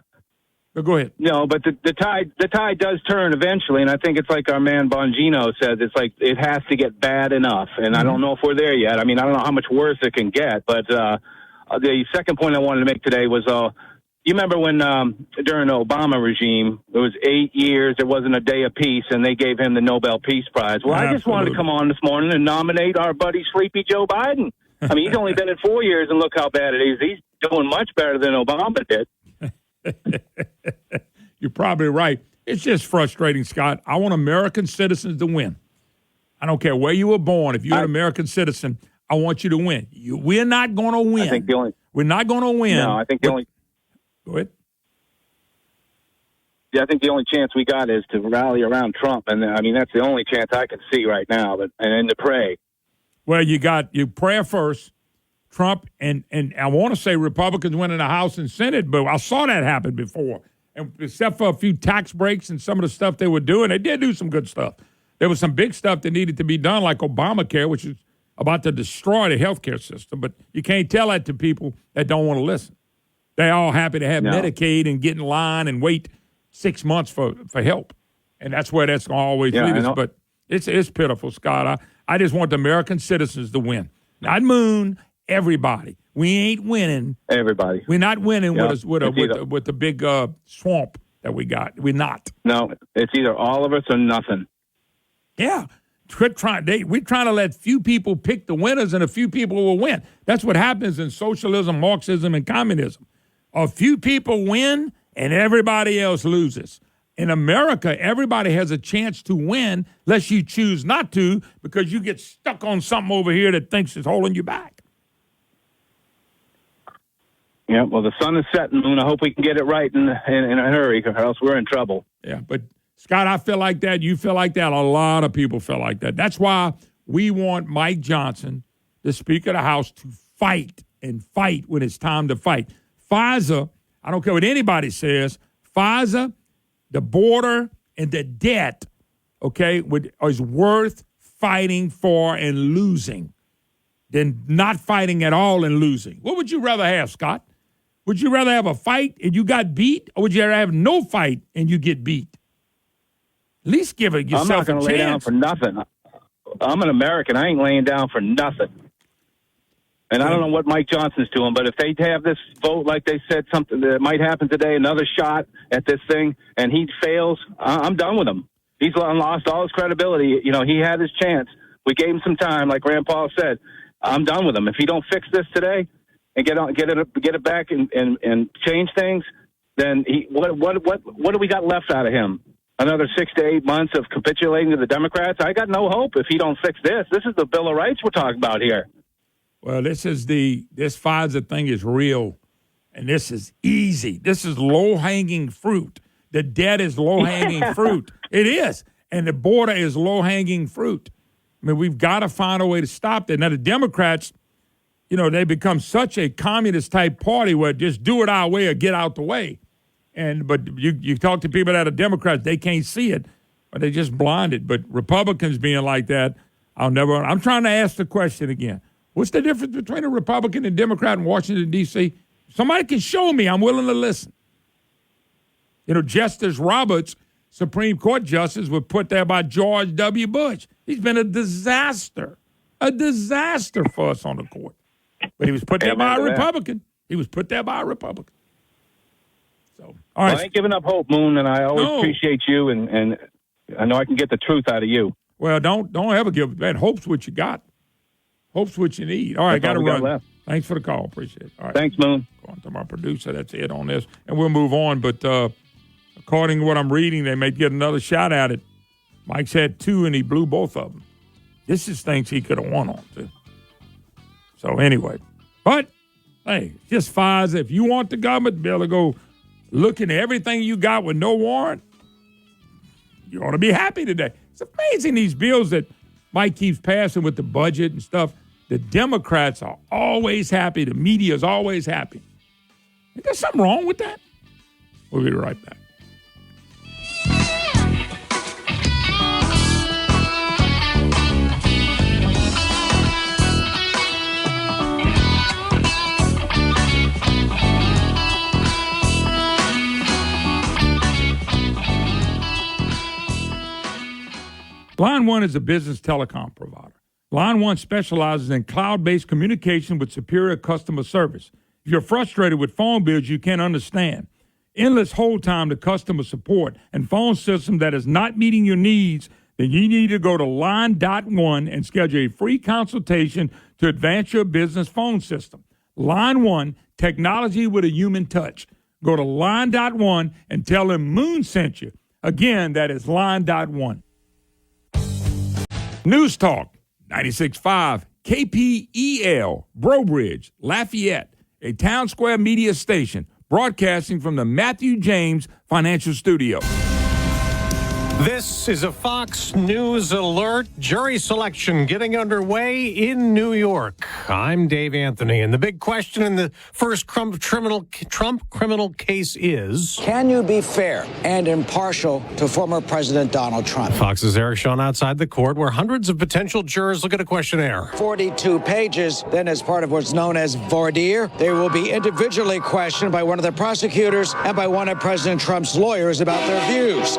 But go ahead. No, but the tide does turn eventually, and I think it's like our man Bongino says. It's like it has to get bad enough, and I don't know if we're there yet. I mean, I don't know how much worse it can get. But the second point I wanted to make today was, you remember when during the Obama regime, it was 8 years, there wasn't a day of peace, and they gave him the Nobel Peace Prize. Well, I just wanted to come on this morning and nominate our buddy Sleepy Joe Biden. I mean, he's only been in 4 years, and look how bad it is. He's doing much better than Obama did. You're probably right. It's just frustrating, Scott. I want American citizens to win. I don't care where you were born. If you're an American citizen, I want you to win. We're not going to win. I think we're not going to win. No, I think the only. Go ahead. Yeah, I think the only chance we got is to rally around Trump, and I mean that's the only chance I can see right now. And to pray. Well, you got your prayer first. Trump and I want to say Republicans went in the House and Senate, but I saw that happen before. And except for a few tax breaks and some of the stuff they were doing, they did do some good stuff. There was some big stuff that needed to be done, like Obamacare, which is about to destroy the healthcare system. But you can't tell that to people that don't want to listen. They're all happy to have Medicaid and get in line and wait 6 months for help. And that's where that's going to always lead us. But it's pitiful, Scott. I just want the American citizens to win. Not Moon. Everybody. We ain't winning. Everybody. We're not winning with the big swamp that we got. We're not. No, it's either all of us or nothing. Yeah. We're trying to let few people pick the winners and a few people will win. That's what happens in socialism, Marxism, and communism. A few people win and everybody else loses. In America, everybody has a chance to win unless you choose not to because you get stuck on something over here that thinks it's holding you back. Yeah, well, the sun is setting, Moon. I hope we can get it right in a hurry, or else we're in trouble. Yeah, but, Scott, I feel like that. You feel like that. A lot of people feel like that. That's why we want Mike Johnson, the Speaker of the House, to fight and fight when it's time to fight. FISA, I don't care what anybody says, FISA, the border, and the debt, okay, is worth fighting for and losing than not fighting at all and losing. What would you rather have, Scott? Would you rather have a fight and you got beat, or would you rather have no fight and you get beat? At least give it yourself a chance. I'm not going to lay down for nothing. I'm an American. I ain't laying down for nothing. And I don't know what Mike Johnson's doing, but if they have this vote, like they said, something that might happen today, another shot at this thing, and he fails, I'm done with him. He's lost all his credibility. You know, he had his chance. We gave him some time, like Rand Paul said. I'm done with him. If he don't fix this today and get it back and change things, then what do we got left out of him? Another 6 to 8 months of capitulating to the Democrats? I got no hope if he don't fix this. This is the Bill of Rights we're talking about here. Well, this FISA thing is real, and this is easy. This is low-hanging fruit. The debt is low-hanging fruit. It is, and the border is low-hanging fruit. I mean, we've got to find a way to stop that. Now, the Democrats, you know, they become such a communist-type party where just do it our way or get out the way. But you talk to people that are Democrats, they can't see it, or they're just blinded. But Republicans being like that, I'm trying to ask the question again. What's the difference between a Republican and Democrat in Washington, D.C.? Somebody can show me. I'm willing to listen. You know, Justice Roberts, Supreme Court Justice, was put there by George W. Bush. He's been a disaster for us on the court. But he was put there by a Republican. He was put there by a Republican. So, all right. Well, I ain't giving up hope, Moon, and I always appreciate you, and I know I can get the truth out of you. Well, don't ever give that. Hope's what you got. Hope's what you need. All right, got to run. Thanks for the call. Appreciate it. All right. Thanks, Moon. Going to my producer. That's it on this. And we'll move on. But according to what I'm reading, they may get another shot at it. Mike's had 2, and he blew both of them. This is things he could have won on, too. So, anyway. But, hey, just FISA. If you want the government to be able to go look into everything you got with no warrant, you ought to be happy today. It's amazing these bills that Mike keeps passing with the budget and stuff. The Democrats are always happy. The media is always happy. Is there something wrong with that? We'll be right back. Line One is a business telecom provider. Line One specializes in cloud-based communication with superior customer service. If you're frustrated with phone bills you can't understand, endless hold time to customer support, and phone system that is not meeting your needs, then you need to go to Line.1 and schedule a free consultation to advance your business phone system. Line One, technology with a human touch. Go to Line.1 and tell them Moon sent you. Again, that is Line.1. News Talk, 96.5, KPEL, Brobridge, Lafayette, a Town Square media station, broadcasting from the Matthew James Financial Studio. This is a Fox News alert. Jury selection getting underway in New York. I'm Dave Anthony, and the big question in the first Trump criminal case is... Can you be fair and impartial to former President Donald Trump? Fox's Eric Shawn outside the court, where hundreds of potential jurors look at a questionnaire. 42 pages. Then, as part of what's known as voir dire, they will be individually questioned by one of the prosecutors and by one of President Trump's lawyers about their views.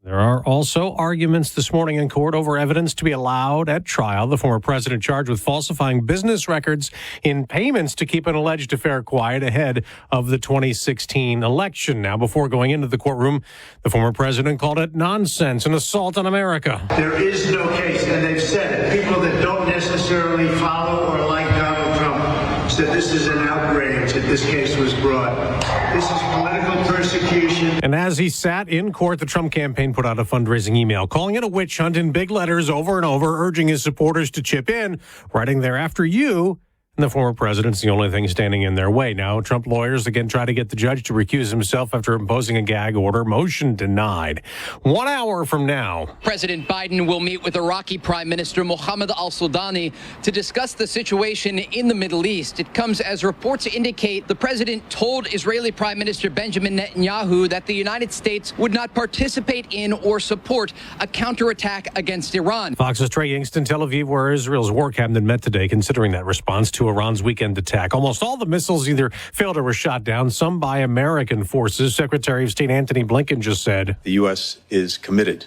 There are also arguments this morning in court over evidence to be allowed at trial. The former president charged with falsifying business records in payments to keep an alleged affair quiet ahead of the 2016 election. Now, before going into the courtroom, the former president called it nonsense, an assault on America. There is no case, and they've said it. People that don't necessarily follow or like Donald Trump said this is an outrage that this case was brought. This is political persecution. And as he sat in court, the Trump campaign put out a fundraising email calling it a witch hunt in big letters over and over, urging his supporters to chip in, writing there, after you. And the former president's the only thing standing in their way. Now, Trump lawyers again try to get the judge to recuse himself after imposing a gag order. Motion denied. 1 hour from now, President Biden will meet with Iraqi Prime Minister Mohammed al-Sudani to discuss the situation in the Middle East. It comes as reports indicate the president told Israeli Prime Minister Benjamin Netanyahu that the United States would not participate in or support a counterattack against Iran. Fox's Trey Youngston, Tel Aviv, where Israel's war cabinet met today, considering that response to Iran's weekend attack. Almost all the missiles either failed or were shot down, some by American forces. Secretary of State Antony Blinken just said, the U.S. is committed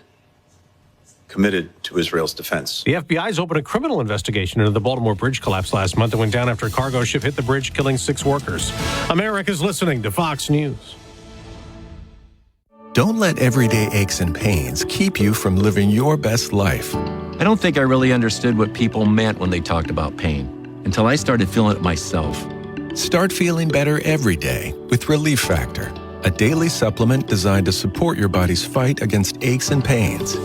to Israel's defense. The FBI's opened a criminal investigation into the Baltimore bridge collapse last month that went down after a cargo ship hit the bridge, killing 6 workers. America's listening to Fox News. Don't let everyday aches and pains keep you from living your best life. I don't think I really understood what people meant when they talked about pain until I started feeling it myself. Start feeling better every day with Relief Factor, a daily supplement designed to support your body's fight against aches and pains.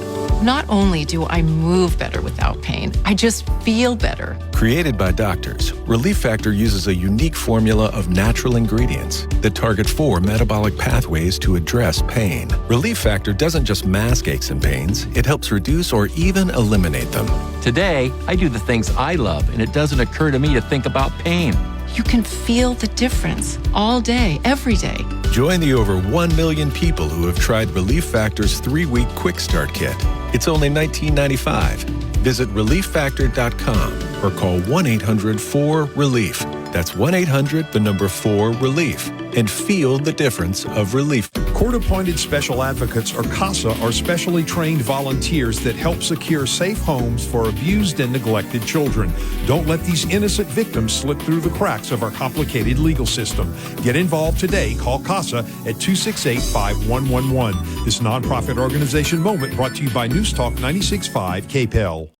Not only do I move better without pain, I just feel better. Created by doctors, Relief Factor uses a unique formula of natural ingredients that target 4 metabolic pathways to address pain. Relief Factor doesn't just mask aches and pains, it helps reduce or even eliminate them. Today, I do the things I love, and it doesn't occur to me to think about pain. You can feel the difference all day, every day. Join the over 1 million people who have tried Relief Factor's 3-week Quick Start Kit. It's only $19.95. Visit ReliefFactor.com or call 1-800-4RELIEF. That's 1-800-4-RELIEF. And feel the difference of relief. Court-appointed special advocates, or CASA, are specially trained volunteers that help secure safe homes for abused and neglected children. Don't let these innocent victims slip through the cracks of our complicated legal system. Get involved today. Call CASA at 268-5111. This nonprofit organization moment brought to you by News Talk 96.5 KPEL.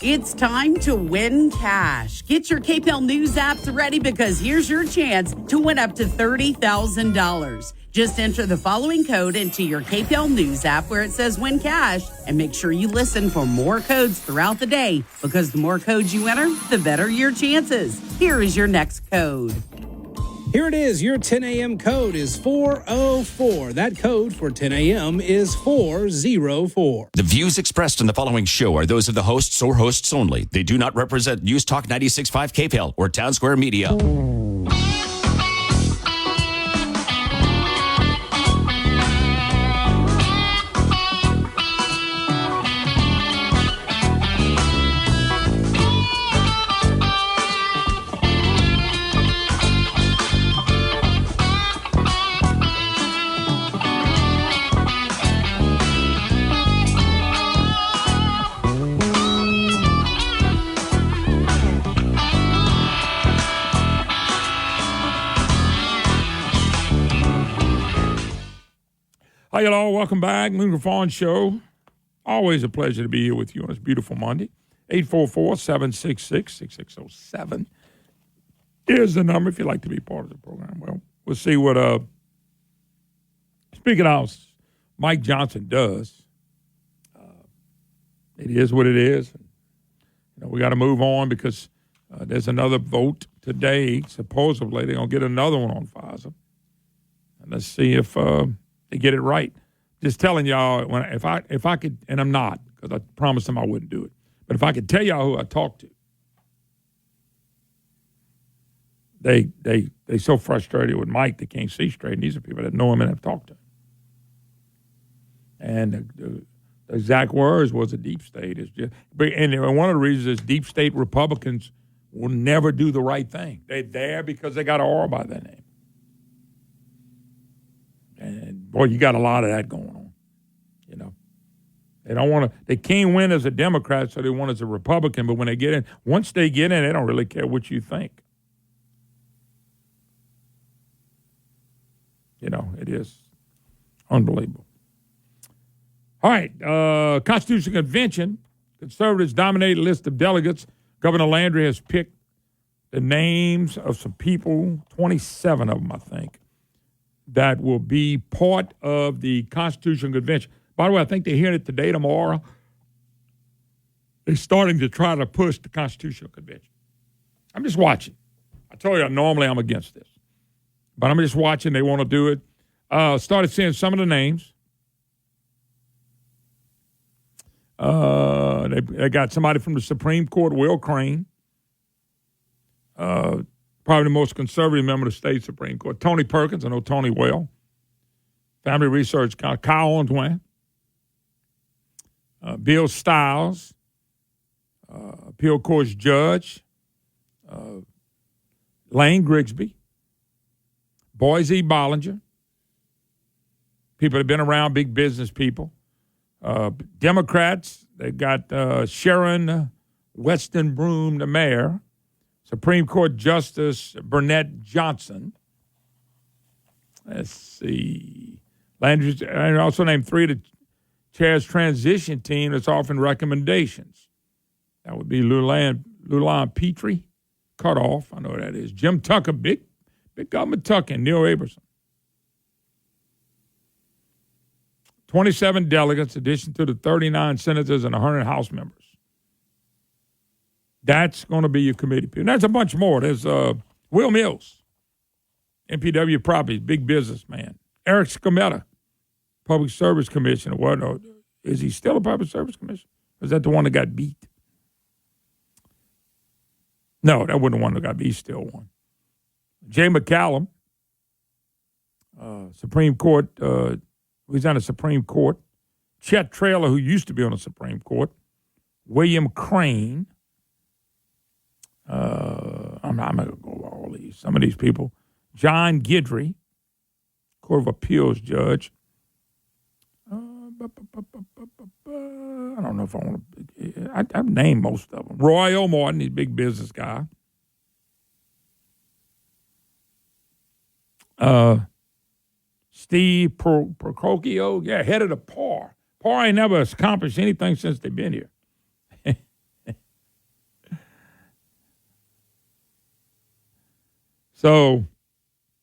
It's time to win cash. Get your KPEL News apps ready because here's your chance to win up to $30,000. Just enter the following code into your KPEL News app where it says win cash, and make sure you listen for more codes throughout the day because the more codes you enter, the better your chances. Here is your next code. Here it is. Your 10 a.m. code is 404. That code for 10 a.m. is 404. The views expressed in the following show are those of the hosts or hosts only. They do not represent News Talk 96.5 KPEL or Town Square Media. Hi, y'all. Welcome back. Moon Fawn Show. Always a pleasure to be here with you on this beautiful Monday. 844-766-6607 is the number if you'd like to be part of the program. Well, we'll see what Speaking House Mike Johnson does. It is what it is. We got to move on because there's another vote today. Supposedly, they're going to get another one on FISA. And let's see if they get it right. Just telling y'all, if I could, and I'm not, because I promised them I wouldn't do it. But if I could tell y'all who I talked to, they so frustrated with Mike they can't see straight. And these are people that know him and have talked to him. And the exact words was a deep state is just, and one of the reasons is deep state Republicans will never do the right thing. They're there because they got an R by their name. And boy, you got a lot of that going on. They don't want to. They can't win as a Democrat, so they want as a Republican. But when they get in, once they get in, they don't really care what you think. It is unbelievable. All right, Constitutional Convention. Conservatives dominate a list of delegates. Governor Landry has picked the names of some people, 27 of them, I think, that will be part of the Constitutional Convention. By the way, I think they're hearing it today, tomorrow. They're starting to try to push the Constitutional Convention. I'm just watching. I told you, normally I'm against this. But I'm just watching. They want to do it. Started seeing some of the names. They got somebody from the Supreme Court, Will Crane. Probably the most conservative member of the state Supreme Court. Tony Perkins, I know Tony well. Family Research, Kyle Owenswine. Bill Stiles, appeal court's judge, Lane Grigsby, Boise Bollinger, people that have been around, big business people. Democrats, they got Sharon Weston Broom, the mayor, Supreme Court Justice Burnett Johnson. Let's see. Landry, I also named three of the chair's transition team that's offering recommendations. That would be Lulan Petrie, cutoff. I know what that is. Jim Tucker, big government Tucker, and Neil Aberson. 27 delegates, addition to the 39 senators and 100 House members. That's going to be your committee. And there's a bunch more. There's Will Mills, MPW Properties, big businessman. Eric Scametta, Public Service Commissioner. Well, no, is he still a Public Service Commissioner? Or is that the one that got beat? No, that wasn't the one that got beat. He's still one. Jay McCallum, Supreme Court, he's on the Supreme Court. Chet Traylor, who used to be on the Supreme Court. William Crane. I'm not going to go over all these. Some of these people. John Guidry. Court of Appeals judge. I don't know if I want to. I've named most of them. Roy O. Martin, he's a big business guy. Steve Procopio, head of the PAR. PAR ain't never accomplished anything since they've been here. So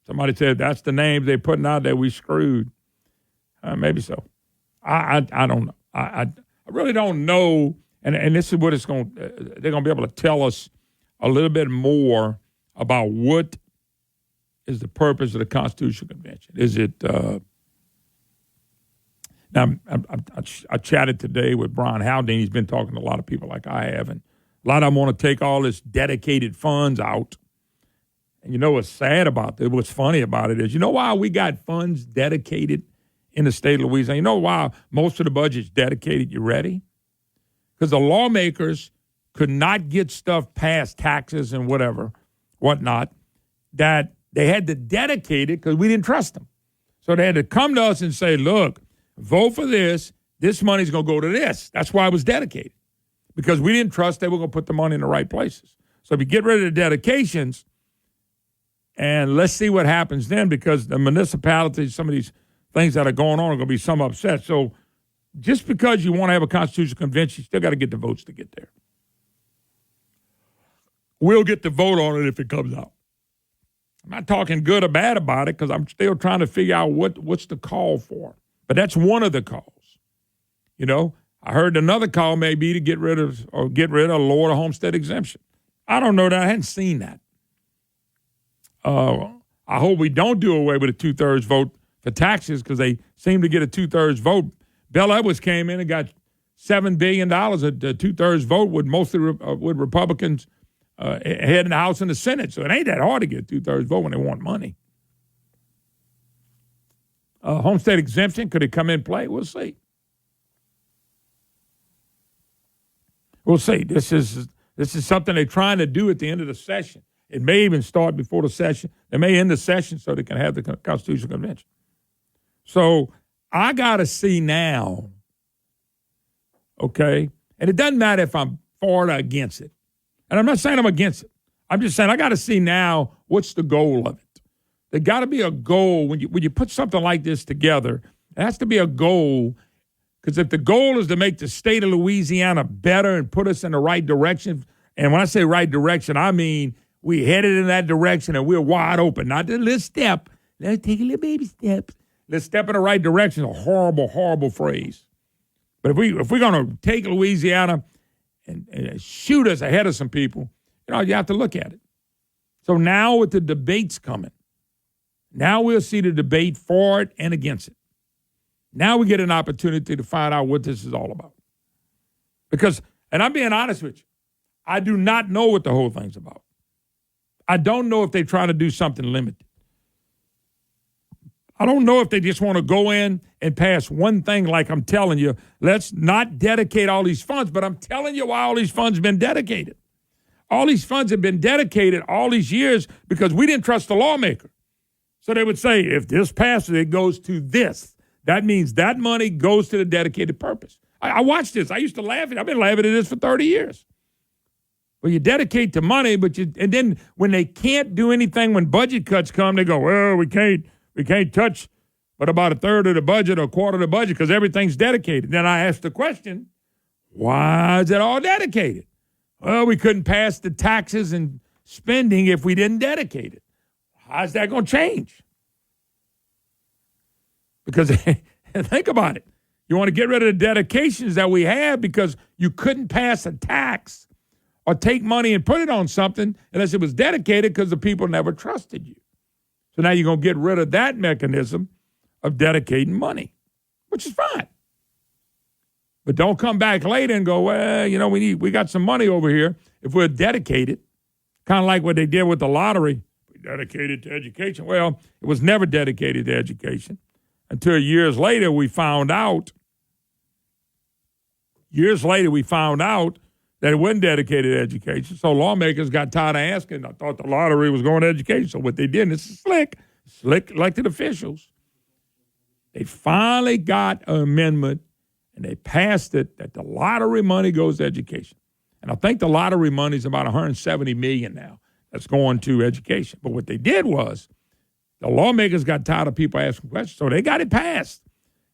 somebody said that's the names they're putting out there. We screwed. Maybe so. I don't know. I really don't know. And this is what it's going. They're going to be able to tell us a little bit more about what is the purpose of the Constitutional Convention. Is it? Now I chatted today with Brian Haldane. He's been talking to a lot of people like I have, and a lot of them want to take all this dedicated funds out. And you know what's sad about it? What's funny about it is, you know why we got funds dedicated in the state of Louisiana? You know why most of the budget's dedicated? You ready? Because the lawmakers could not get stuff past taxes and whatnot, that they had to dedicate it because we didn't trust them. So they had to come to us and say, look, vote for this. This money's going to go to this. That's why it was dedicated, because we didn't trust they were going to put the money in the right places. So if you get rid of the dedications, and let's see what happens then, because the municipalities, some of these things that are going on are going to be some upset. So just because you want to have a constitutional convention, you still got to get the votes to get there. We'll get the vote on it if it comes out. I'm not talking good or bad about it because I'm still trying to figure out what's the call for. But that's one of the calls. You know, I heard another call may be to get rid of or lower the homestead exemption. I don't know that. I hadn't seen that. I hope we don't do away with a 2/3 vote for taxes, because they seem to get a 2/3 vote. Bill Edwards came in and got $7 billion, a 2/3 vote with mostly with Republicans head in the House and the Senate. So it ain't that hard to get a 2/3 vote when they want money. Homestead exemption, could it come in play? We'll see. We'll see. This is something they're trying to do at the end of the session. It may even start before the session. They may end the session so they can have the Constitutional Convention. So I got to see now, okay? And it doesn't matter if I'm for or against it. And I'm not saying I'm against it. I'm just saying I got to see now what's the goal of it. There got to be a goal. When you put something like this together, it has to be a goal, because if the goal is to make the state of Louisiana better and put us in the right direction, and when I say right direction, I mean we headed in that direction and we're wide open. Not a little step. Let's take a little baby steps. Let's step in the right direction. A horrible, horrible phrase. But if we're going to take Louisiana and shoot us ahead of some people, you have to look at it. So now with the debates coming, now we'll see the debate for it and against it. Now we get an opportunity to find out what this is all about. Because, and I'm being honest with you, I do not know what the whole thing's about. I don't know if they're trying to do something limited. I don't know if they just want to go in and pass one thing like I'm telling you, let's not dedicate all these funds, but I'm telling you why all these funds have been dedicated. All these funds have been dedicated all these years because we didn't trust the lawmaker. So they would say, if this passes, it goes to this. That means that money goes to the dedicated purpose. I watched this. I used to laugh at it. I've been laughing at this for 30 years. Well, you dedicate to money, and then when they can't do anything, when budget cuts come, they go, well, we can't touch but about a third of the budget or a quarter of the budget because everything's dedicated. Then I asked the question, why is it all dedicated? Well, we couldn't pass the taxes and spending if we didn't dedicate it. How's that going to change? Because think about it. You want to get rid of the dedications that we have because you couldn't pass a tax or take money and put it on something unless it was dedicated because the people never trusted you. So now you're going to get rid of that mechanism of dedicating money, which is fine. But don't come back later and go, well, we got some money over here if we're dedicated, kind of like what they did with the lottery. We dedicated to education. Well, it was never dedicated to education until years later we found out that it wasn't dedicated to education. So lawmakers got tired of asking. I thought the lottery was going to education. So what they did, and this is slick elected officials They finally got an amendment, and they passed it that the lottery money goes to education. And I think the lottery money is about $170 million now that's going to education. But what they did was the lawmakers got tired of people asking questions, so they got it passed.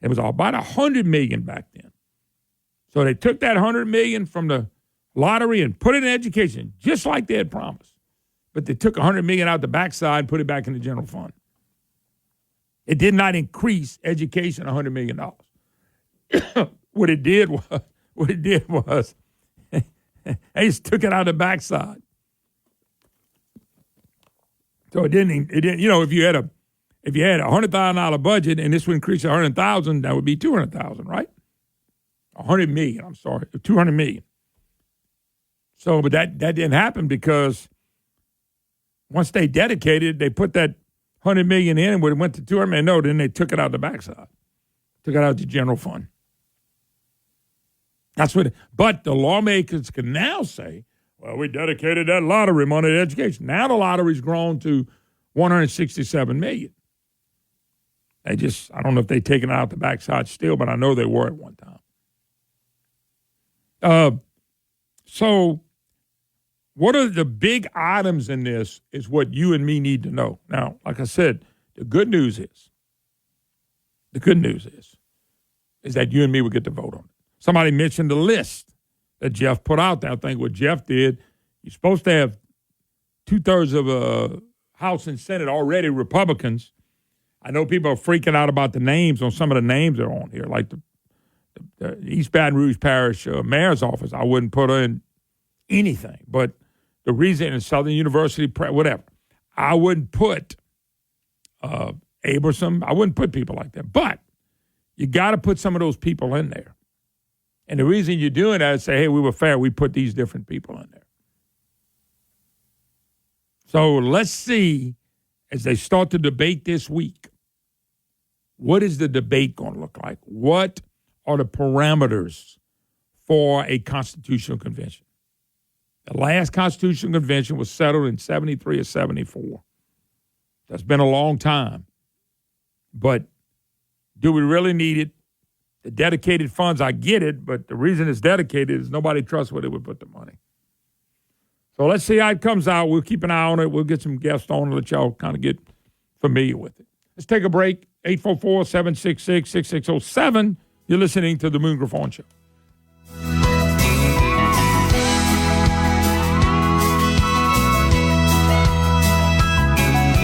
It was about $100 million back then. So they took that $100 million from the lottery and put it in education, just like they had promised. But they took $100 million out the backside and put it back in the general fund. It did not increase education $100 million. What it did was they just took it out the backside. So it didn't. You know, if you had a $100,000 budget and this would increase $100,000, that would be $200,000, right? $100 million. I'm sorry, $200 million. So, but that didn't happen because once they dedicated, they put that $100 million in, and when it went to $200 million, no, then they took it out the backside, took it out of the general fund. That's what. But the lawmakers can now say, well, we dedicated that lottery money to education. Now the lottery's grown to $167 million. I don't know if they've taken it out the backside still, but I know they were at one time. So what are the big items in this is what you and me need to know. Now, like I said, the good news is that you and me will get to vote on it. Somebody mentioned the list that Jeff put out there. I think what Jeff did, you're supposed to have 2/3 of House and Senate already Republicans. I know people are freaking out about the names on some of the names that are on here, like the East Baton Rouge Parish mayor's office. I wouldn't put in anything, but the reason in Southern University, whatever, I wouldn't put Aberson. I wouldn't put people like that. But you got to put some of those people in there. And the reason you're doing that is say, hey, we were fair. We put these different people in there. So let's see, as they start to debate this week, what is the debate going to look like? What are the parameters for a constitutional convention? The last constitutional convention was settled in 73 or 74. That's been a long time. But do we really need it? The dedicated funds, I get it, but the reason it's dedicated is nobody trusts where they would put the money. So let's see how it comes out. We'll keep an eye on it. We'll get some guests on and let y'all kind of get familiar with it. Let's take a break. 844-766-6607. You're listening to The Moon Griffon Show.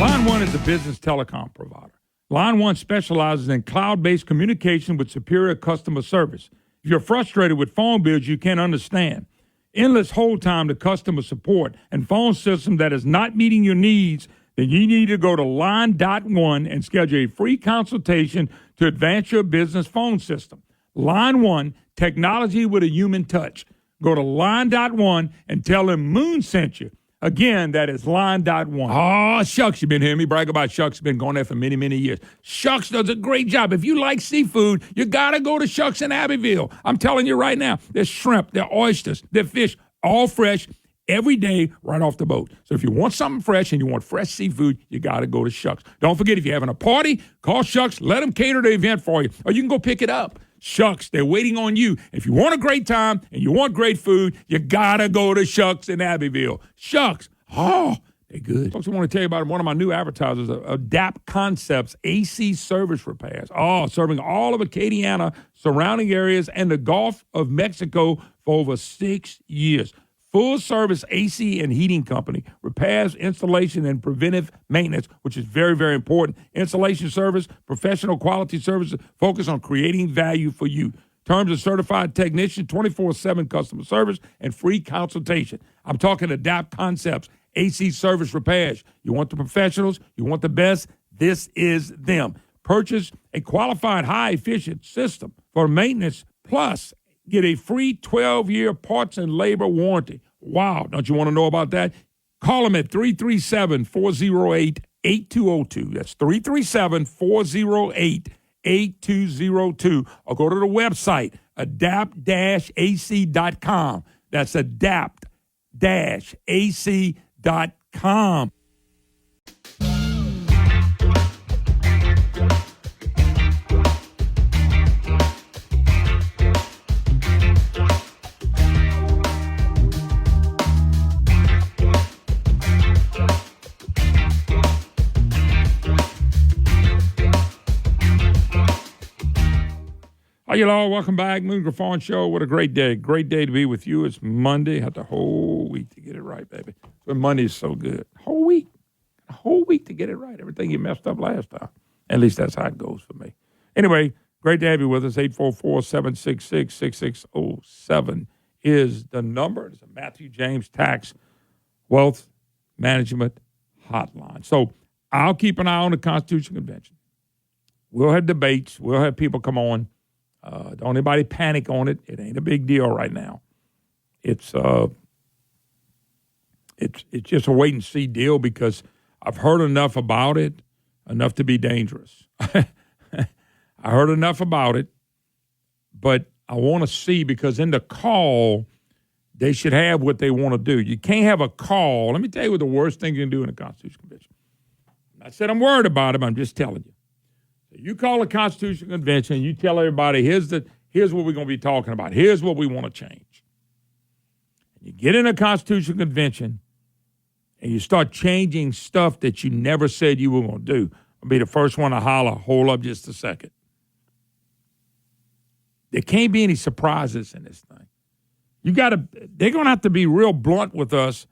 Line One is a business telecom provider. Line One specializes in cloud-based communication with superior customer service. If you're frustrated with phone bills you can't understand, endless hold time to customer support, and phone system that is not meeting your needs, then you need to go to Line.1 and schedule a free consultation to advance your business phone system. Line One, technology with a human touch. Go to Line.1 and tell them Moon sent you. Again, that is Line.1. Oh, Shucks, you've been hearing me brag about Shucks. Been going there for many, many years. Shucks does a great job. If you like seafood, you got to go to Shucks in Abbeville. I'm telling you right now, there's shrimp, there's oysters, there's fish, all fresh every day right off the boat. So if you want something fresh and you want fresh seafood, you got to go to Shucks. Don't forget, if you're having a party, call Shucks. Let them cater the event for you. Or you can go pick it up. Shucks, they're waiting on you. If you want a great time and you want great food, you got to go to Shucks in Abbeville. Shucks, oh, they're good. Folks, I want to tell you about one of my new advertisers, Adapt Concepts AC Service Repairs. Oh, serving all of Acadiana, surrounding areas, and the Gulf of Mexico for over 6 years. Full-service AC and heating company, repairs, installation, and preventive maintenance, which is very, very important. Installation service, professional quality services, focus on creating value for you. Terms of certified technician, 24/7 customer service, and free consultation. I'm talking Adapt Concepts, AC service repairs. You want the professionals, you want the best, this is them. Purchase a qualified, high-efficient system for maintenance, plus get a free 12-year parts and labor warranty. Wow, don't you want to know about that? Call them at 337-408-8202. That's 337-408-8202. Or go to the website, adapt-ac.com. That's adapt-ac.com. Praise the Lord. Welcome back. Moon Griffon Show. What a great day. Great day to be with you. It's Monday. Had the whole week to get it right, baby. But Monday's so good. Whole week. A whole week to get it right. Everything you messed up last time. At least that's how it goes for me. Anyway, great to have you with us. 844-766-6607 is the number. It's a Matthew James Tax Wealth Management Hotline. So I'll keep an eye on the Constitution Convention. We'll have debates. We'll have people come on. Don't anybody panic on it. It ain't a big deal right now. It's just a wait and see deal because I've heard enough about it, enough to be dangerous. I heard enough about it, but I want to see because in the call, they should have what they want to do. You can't have a call. Let me tell you what the worst thing you can do in a Constitution Convention. I said I'm worried about it, I'm just telling you. You call a Constitution Convention, you tell everybody, here's what we're going to be talking about. Here's what we want to change. You get in a Constitution Convention, and you start changing stuff that you never said you were going to do. I'll be the first one to holler, hold up just a second. There can't be any surprises in this thing. They're going to have to be real blunt with us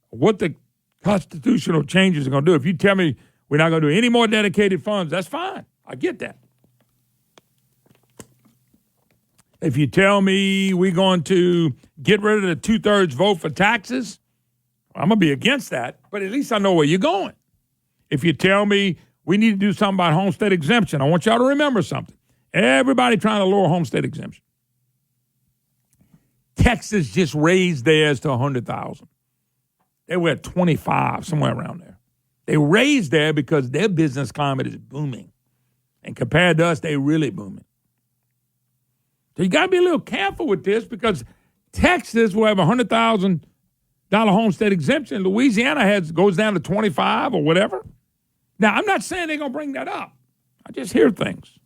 what the constitutional changes are going to do. If you tell me we're not going to do any more dedicated funds, that's fine. I get that. If you tell me we're going to get rid of the 2/3 vote for taxes, I'm going to be against that, but at least I know where you're going. If you tell me we need to do something about homestead exemption, I want y'all to remember something. Everybody trying to lower homestead exemption. Texas just raised theirs to $100,000. They were at 25, somewhere around there. They raised there because their business climate is booming. And compared to us, they really booming. So you got to be a little careful with this because Texas will have a $100,000 homestead exemption. Louisiana goes down to 25 or whatever. Now, I'm not saying they're going to bring that up. I just hear things.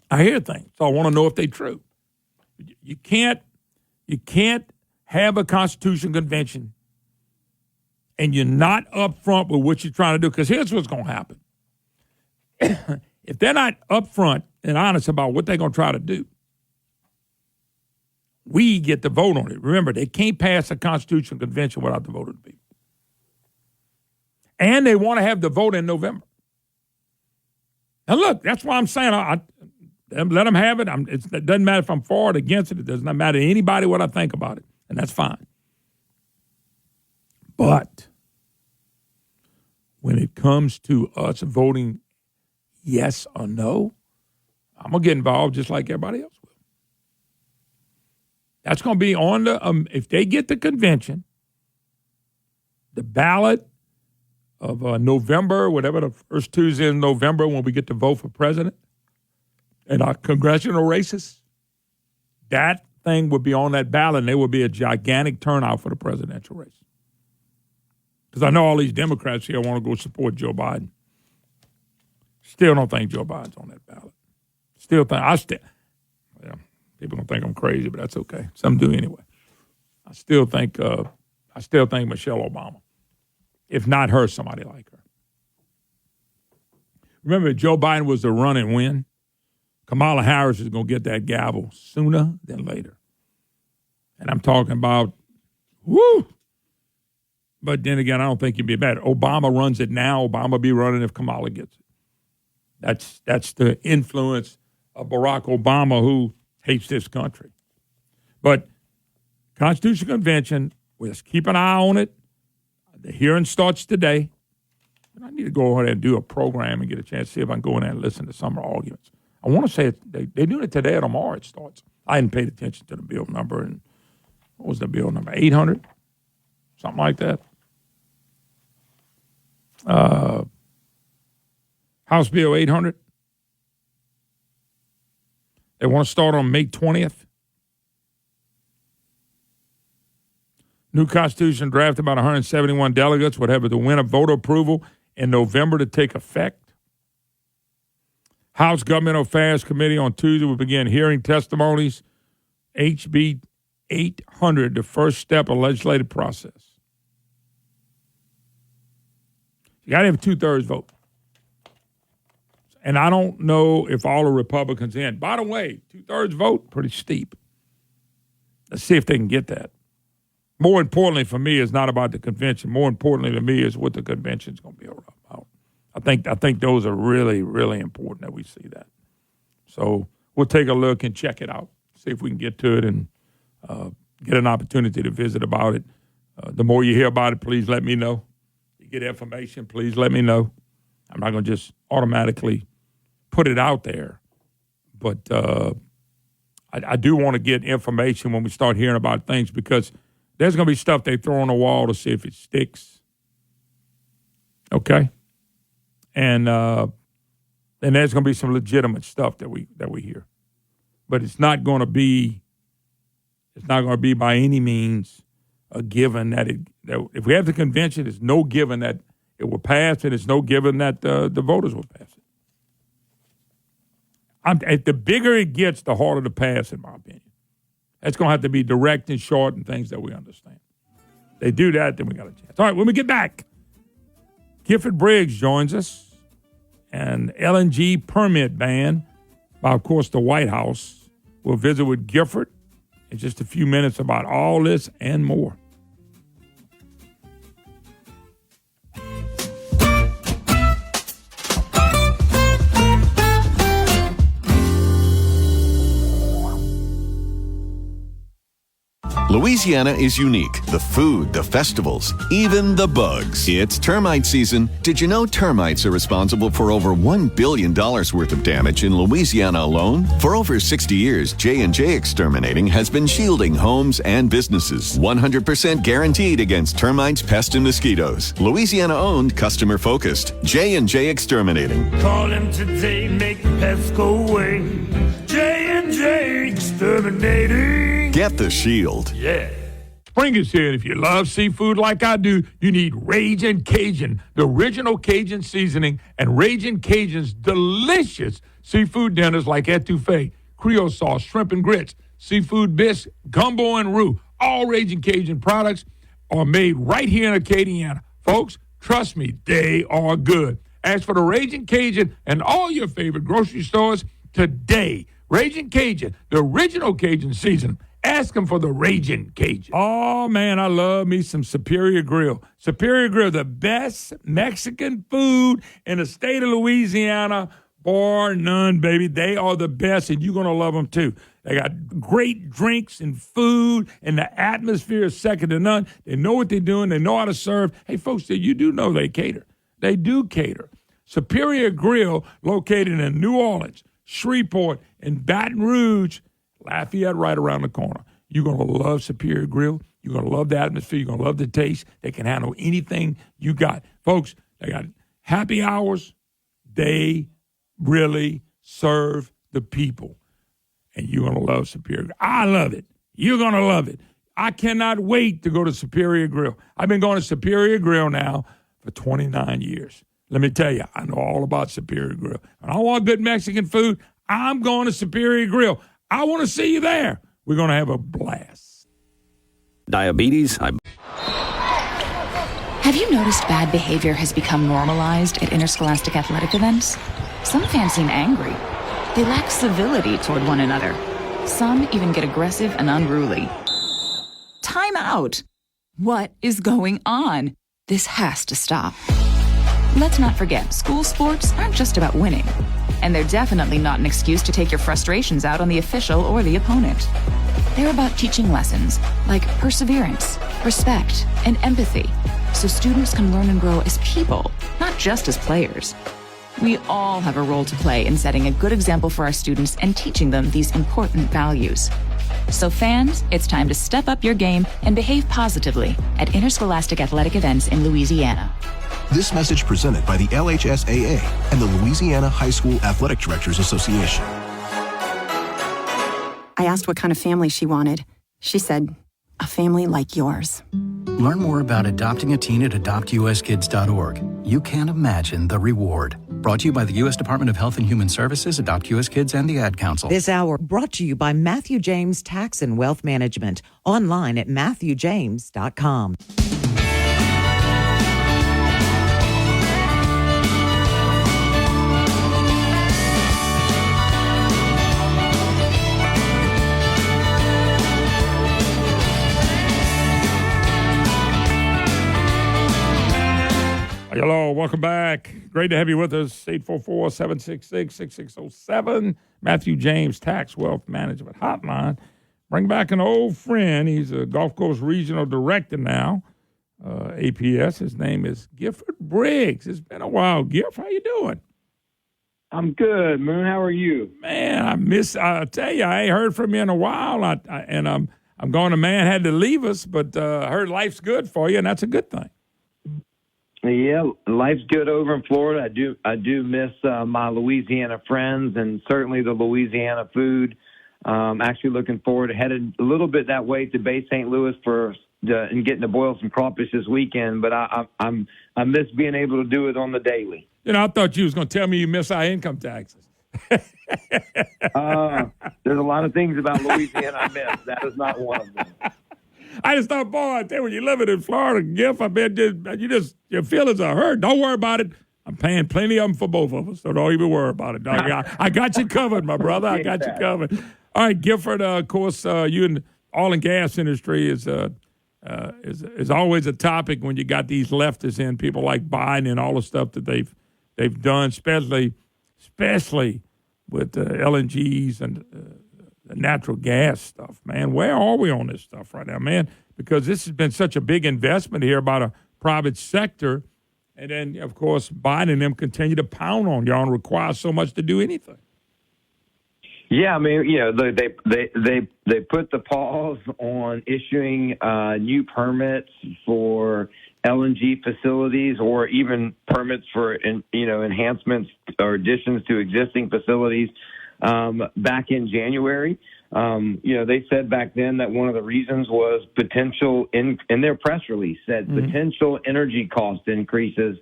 I hear things, so I want to know if they're true. You can't have a Constitution Convention and you're not upfront with what you're trying to do, because here's what's going to happen. If they're not upfront and honest about what they're going to try to do, we get to vote on it. Remember, they can't pass a Constitutional Convention without the vote of the people. And they want to have the vote in November. Now, look, that's why I'm saying let them have it. It doesn't matter if I'm for it or against it. It does not matter to anybody what I think about it, and that's fine. But when it comes to us voting yes or no, I'm going to get involved just like everybody else will. That's going to be on the, if they get the convention, the ballot of November, whatever the first Tuesday in November when we get to vote for president and our congressional races, that thing would be on that ballot and there would be a gigantic turnout for the presidential race. Because I know all these Democrats here want to go support Joe Biden. Still don't think Joe Biden's on that ballot. People going to think I'm crazy, but that's okay. Some do anyway. I still think Michelle Obama. If not her, somebody like her. Remember, Joe Biden was to run and win. Kamala Harris is going to get that gavel sooner than later. And I'm talking about, woo! But then again, I don't think you'd be bad. Obama runs it now. Obama be running if Kamala gets it. That's the influence of Barack Obama, who hates this country. But Constitutional Convention, let's keep an eye on it. The hearing starts today. And I need to go ahead and do a program and get a chance to see if I can go in there and listen to some of the arguments. I want to say they're doing it today or tomorrow it starts. I hadn't paid attention to the bill number. And what was the bill number? 800? Something like that. House Bill 800. They want to start on May 20th. New Constitution drafted about 171 delegates would have to win a voter approval in November to take effect. House Government Affairs Committee on Tuesday will begin hearing testimonies. HB 800, the first step of legislative process. You got to have a 2/3 vote. And I don't know if all the Republicans in. By the way, 2/3 vote, pretty steep. Let's see if they can get that. More importantly for me is not about the convention. More importantly to me is what the convention's going to be about. I think those are really, really important that we see that. So we'll take a look and check it out, see if we can get to it and get an opportunity to visit about it. The more you hear about it, please let me know. You get information, please let me know. I'm not going to just automatically put it out there, but I do want to get information when we start hearing about things, because there's going to be stuff they throw on the wall to see if it sticks. Okay? And there's going to be some legitimate stuff that we hear. But it's not going to be by any means a given that if we have the convention, it's no given that it will pass, and it's no given that the voters will pass it. The bigger it gets, the harder to pass, in my opinion. That's going to have to be direct and short and things that we understand. They do that, then we got a chance. All right, when we get back, Gifford Briggs joins us, and LNG permit ban by, of course, the White House. We'll visit with Gifford in just a few minutes about all this and more. Louisiana is unique. The food, the festivals, even the bugs. It's termite season. Did you know termites are responsible for over $1 billion worth of damage in Louisiana alone? For over 60 years, J&J Exterminating has been shielding homes and businesses. 100% guaranteed against termites, pests, and mosquitoes. Louisiana-owned, customer-focused. J&J Exterminating. Call him today, make the pests go away. J&J Exterminating. Get the shield. Yeah. Spring is here, and if you love seafood like I do, you need Ragin' Cajun, the original Cajun seasoning, and Ragin' Cajun's delicious seafood dinners like etouffee, Creole sauce, shrimp and grits, seafood bisque, gumbo and roux. All Ragin' Cajun products are made right here in Acadiana. Folks, trust me, they are good. Ask for the Ragin' Cajun and all your favorite grocery stores today. Ragin' Cajun, the original Cajun seasoning. Ask them for the Ragin' Cajun. Oh, man, I love me some Superior Grill. Superior Grill, the best Mexican food in the state of Louisiana, bar none, baby. They are the best, and you're going to love them, too. They got great drinks and food, and the atmosphere is second to none. They know what they're doing. They know how to serve. Hey, folks, you do know they cater. They do cater. Superior Grill, located in New Orleans, Shreveport, and Baton Rouge, Lafayette right around the corner. You're going to love Superior Grill. You're going to love the atmosphere. You're going to love the taste. They can handle anything you got. Folks, they got happy hours. They really serve the people. And you're going to love Superior Grill. I love it. You're going to love it. I cannot wait to go to Superior Grill. I've been going to Superior Grill now for 29 years. Let me tell you, I know all about Superior Grill. And I want good Mexican food. I'm going to Superior Grill. I want to see you there. We're going to have a blast. Diabetes? Have you noticed bad behavior has become normalized at interscholastic athletic events? Some fans seem angry. They lack civility toward one another. Some even get aggressive and unruly. Time out. What is going on? This has to stop. Let's not forget, school sports aren't just about winning. And they're definitely not an excuse to take your frustrations out on the official or the opponent. They're about teaching lessons like perseverance, respect, and empathy, so students can learn and grow as people, not just as players. We all have a role to play in setting a good example for our students and teaching them these important values. So fans, it's time to step up your game and behave positively at interscholastic athletic events in Louisiana. This message presented by the LHSAA and the Louisiana High School Athletic Directors Association. I asked what kind of family she wanted. She said, a family like yours. Learn more about adopting a teen at adoptuskids.org. You can't imagine the reward. Brought to you by the U.S. Department of Health and Human Services, Adopt U.S. Kids, and the Ad Council. This hour brought to you by Matthew James Tax and Wealth Management. Online at MatthewJames.com. Welcome back. Great to have you with us. 844-766-6607. Matthew James Tax Wealth Management Hotline. Bring back an old friend. He's a Gulf Coast Regional Director now, APS. His name is Gifford Briggs. It's been a while. Giff, how you doing? I'm good, Moon. How are you? Man, I tell you, I ain't heard from you in a while. I'm going to man had to leave us, but I heard life's good for you, and that's a good thing. Yeah, life's good over in Florida. I do miss my Louisiana friends and certainly the Louisiana food. Actually looking forward to headed a little bit that way to Bay St. Louis and getting to boil some crawfish this weekend. But I miss being able to do it on the daily. I thought you was going to tell me you miss our income taxes. There's a lot of things about Louisiana I miss. That is not one of them. I just thought, boy, I tell you, when you're living in Florida, Giff, I bet your feelings are hurt. Don't worry about it. I'm paying plenty of them for both of us, so don't even worry about it. I got you covered, my brother. I got you covered. All right, Gifford, of course, you in the oil and gas industry is always a topic when you got these leftists in, people like Biden and all the stuff that they've done, especially with LNGs and the natural gas stuff, man. Where are we on this stuff right now, man? Because this has been such a big investment here by the private sector. And then, of course, Biden and them continue to pound on y'all and require so much to do anything. Yeah, I mean, they put the pause on issuing new permits for LNG facilities or even permits for enhancements or additions to existing facilities back in January. They said back then that one of the reasons was potential in their press release said potential energy cost increases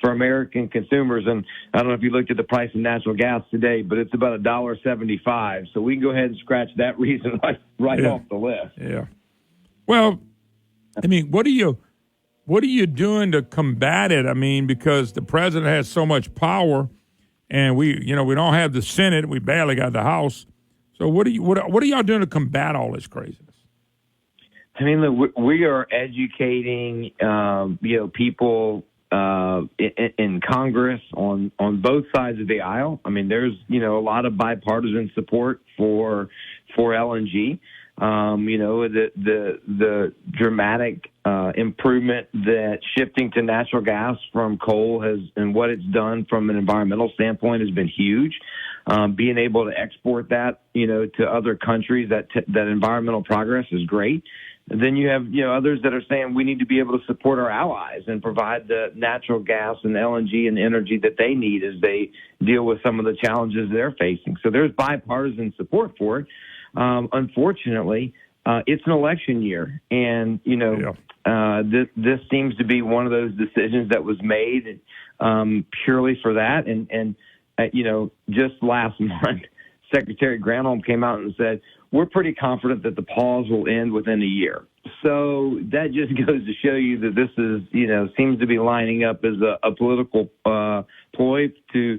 for American consumers. And I don't know if you looked at the price of natural gas today, but it's about $1.75. So we can go ahead and scratch that reason right off the list. Yeah. Well, I mean, what are you doing to combat it? I mean, because the president has so much power, and we don't have the Senate, we barely got the House. So what are y'all doing to combat all this craziness? I mean, look, we are educating people in Congress on both sides of the aisle. I mean, there's a lot of bipartisan support for LNG. The dramatic improvement that shifting to natural gas from coal has, and what it's done from an environmental standpoint, has been huge. Being able to export that, to other countries, that environmental progress is great. And then you have, others that are saying we need to be able to support our allies and provide the natural gas and LNG and energy that they need as they deal with some of the challenges they're facing. So there's bipartisan support for it. Unfortunately, it's an election year, and this seems to be one of those decisions that was made purely for that. And just last month, Secretary Granholm came out and said, we're pretty confident that the pause will end within a year. So that just goes to show you that this is, seems to be lining up as a political ploy to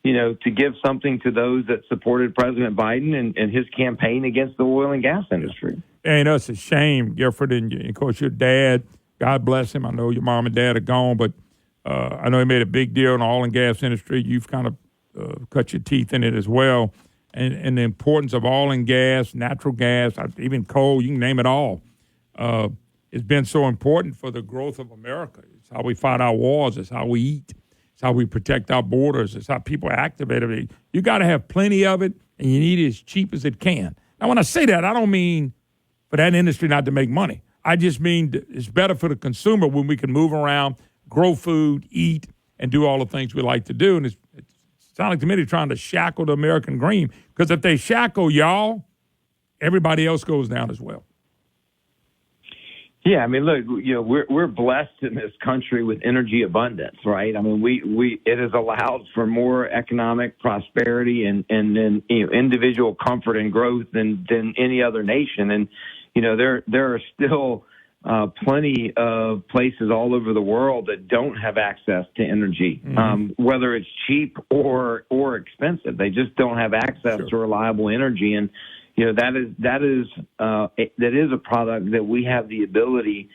give something to those that supported President Biden and his campaign against the oil and gas industry. And it's a shame, Gifford, and of course your dad, God bless him. I know your mom and dad are gone, but I know he made a big deal in the oil and gas industry. You've kind of cut your teeth in it as well. And the importance of oil and gas, natural gas, even coal, you can name it all. It's been so important for the growth of America. It's how we fight our wars. It's how we eat. It's how we protect our borders. It's how people are activated. You got to have plenty of it, and you need it as cheap as it can. Now, when I say that, I don't mean for that industry not to make money. I just mean it's better for the consumer when we can move around, grow food, eat, and do all the things we like to do. And it sounds like to me they're trying to shackle the American dream, because if they shackle y'all, everybody else goes down as well. Yeah, I mean, look, we're blessed in this country with energy abundance, right? I mean, it has allowed for more economic prosperity and individual comfort and growth than any other nation. And there are still plenty of places all over the world that don't have access to energy, whether it's cheap or expensive. They just don't have access to reliable energy, and that is a product that we have the ability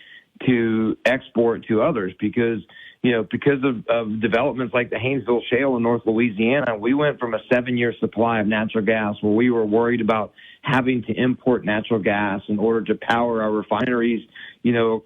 to export to others, because because of developments like the Haynesville Shale in North Louisiana, we went from a 7-year supply of natural gas where we were worried about having to import natural gas in order to power our refineries,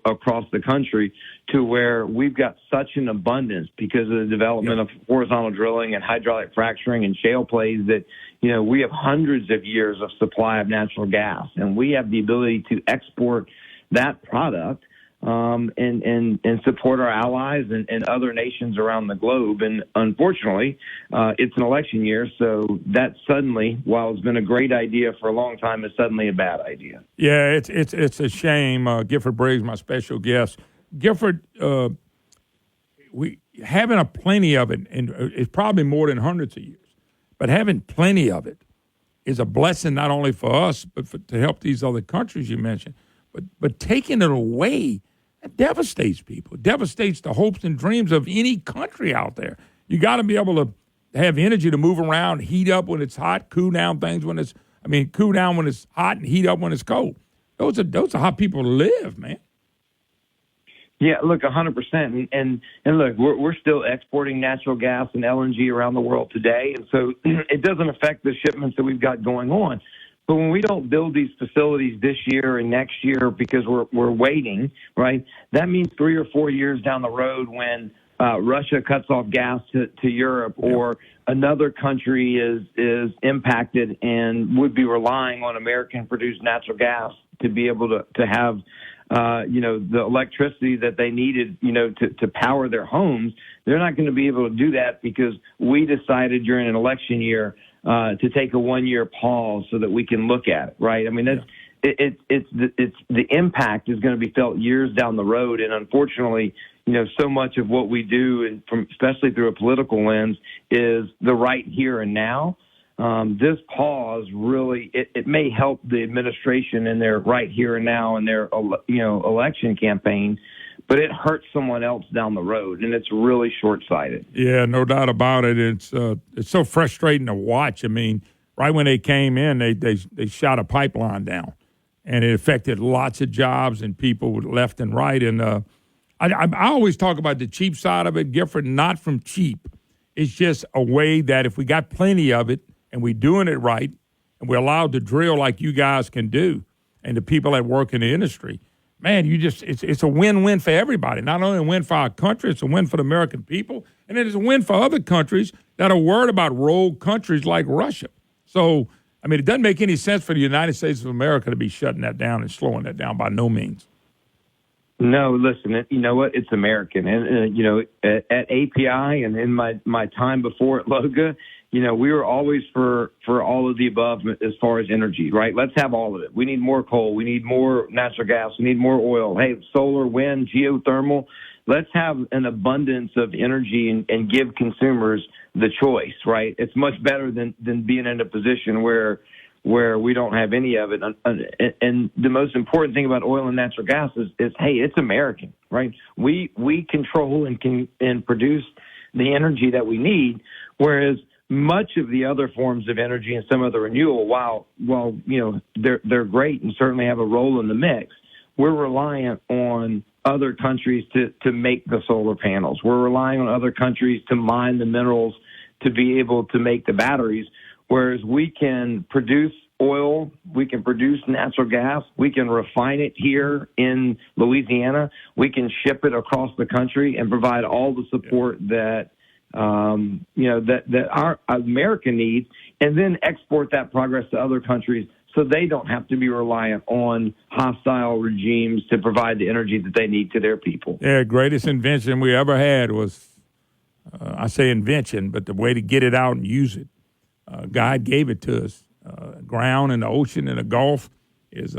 across the country, to where we've got such an abundance because of the development of horizontal drilling and hydraulic fracturing and shale plays that, we have hundreds of years of supply of natural gas, and we have the ability to export that product and support our allies and other nations around the globe. And unfortunately, it's an election year, so that suddenly, while it's been a great idea for a long time, is suddenly a bad idea. Yeah, it's a shame. Gifford Briggs, my special guest. Gifford, we having a plenty of it, and it's probably more than hundreds of years, but having plenty of it is a blessing not only for us, but to help these other countries you mentioned. But taking it away, that devastates people. It devastates the hopes and dreams of any country out there. You got to be able to have energy to move around, heat up when it's hot, cool down things cool down when it's hot and heat up when it's cold. Those are how people live, man. Yeah, look, 100%. And look, we're still exporting natural gas and LNG around the world today, and so it doesn't affect the shipments that we've got going on. But when we don't build these facilities this year and next year because we're waiting, right, that means 3 or 4 years down the road when Russia cuts off gas to Europe, or another country is impacted and would be relying on American-produced natural gas to be able to have the electricity that they needed, to power their homes. They're not going to be able to do that because we decided during an election year to take a 1-year pause so that we can look at it, right? I mean, it's the impact is going to be felt years down the road, and unfortunately, so much of what we do, and especially through a political lens, is the right here and now. This pause really it may help the administration in their right here and now in their election campaign, but it hurts someone else down the road, and it's really short-sighted. Yeah, no doubt about it. It's so frustrating to watch. I mean, right when they came in, they shot a pipeline down, and it affected lots of jobs and people left and right. And I always talk about the cheap side of it, Gifford, not from cheap. It's just a way that if we got plenty of it and we're doing it right and we're allowed to drill like you guys can do and the people that work in the industry, man, it's a win-win for everybody. Not only a win for our country, it's a win for the American people, and it is a win for other countries that are worried about rogue countries like Russia. So, I mean, it doesn't make any sense for the United States of America to be shutting that down and slowing that down by no means. No, listen, you know what? It's American. And, at API and in my time before at LOGA, we were always for all of the above as far as energy, right? Let's have all of it. We need more coal. We need more natural gas. We need more oil. Hey, solar, wind, geothermal. Let's have an abundance of energy and give consumers the choice, right? It's much better than being in a position where we don't have any of it. And the most important thing about oil and natural gas is hey, it's American, right? We control and produce the energy that we need, whereas much of the other forms of energy and some of the renewal, while they're great and certainly have a role in the mix, we're reliant on other countries to make the solar panels. We're relying on other countries to mine the minerals to be able to make the batteries, whereas we can produce oil, we can produce natural gas, we can refine it here in Louisiana, we can ship it across the country and provide all the support that that our America needs, and then export that progress to other countries so they don't have to be reliant on hostile regimes to provide the energy that they need to their people. Yeah, greatest invention we ever had was, I say invention, but the way to get it out and use it. God gave it to us. Ground and the ocean and the Gulf is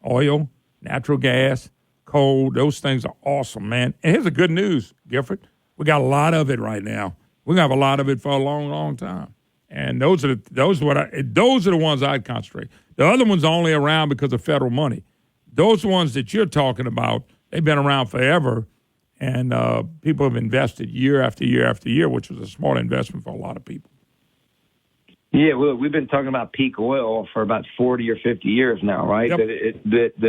oil, natural gas, coal. Those things are awesome, man. And here's the good news, Gifford. We got a lot of it right now. We're going to have a lot of it for a long, long time. And those are the ones I'd concentrate. The other ones are only around because of federal money. Those ones that you're talking about, they've been around forever, and people have invested year after year after year, which was a smart investment for a lot of people. Yeah, well, we've been talking about peak oil for about 40 or 50 years now, right? Yep.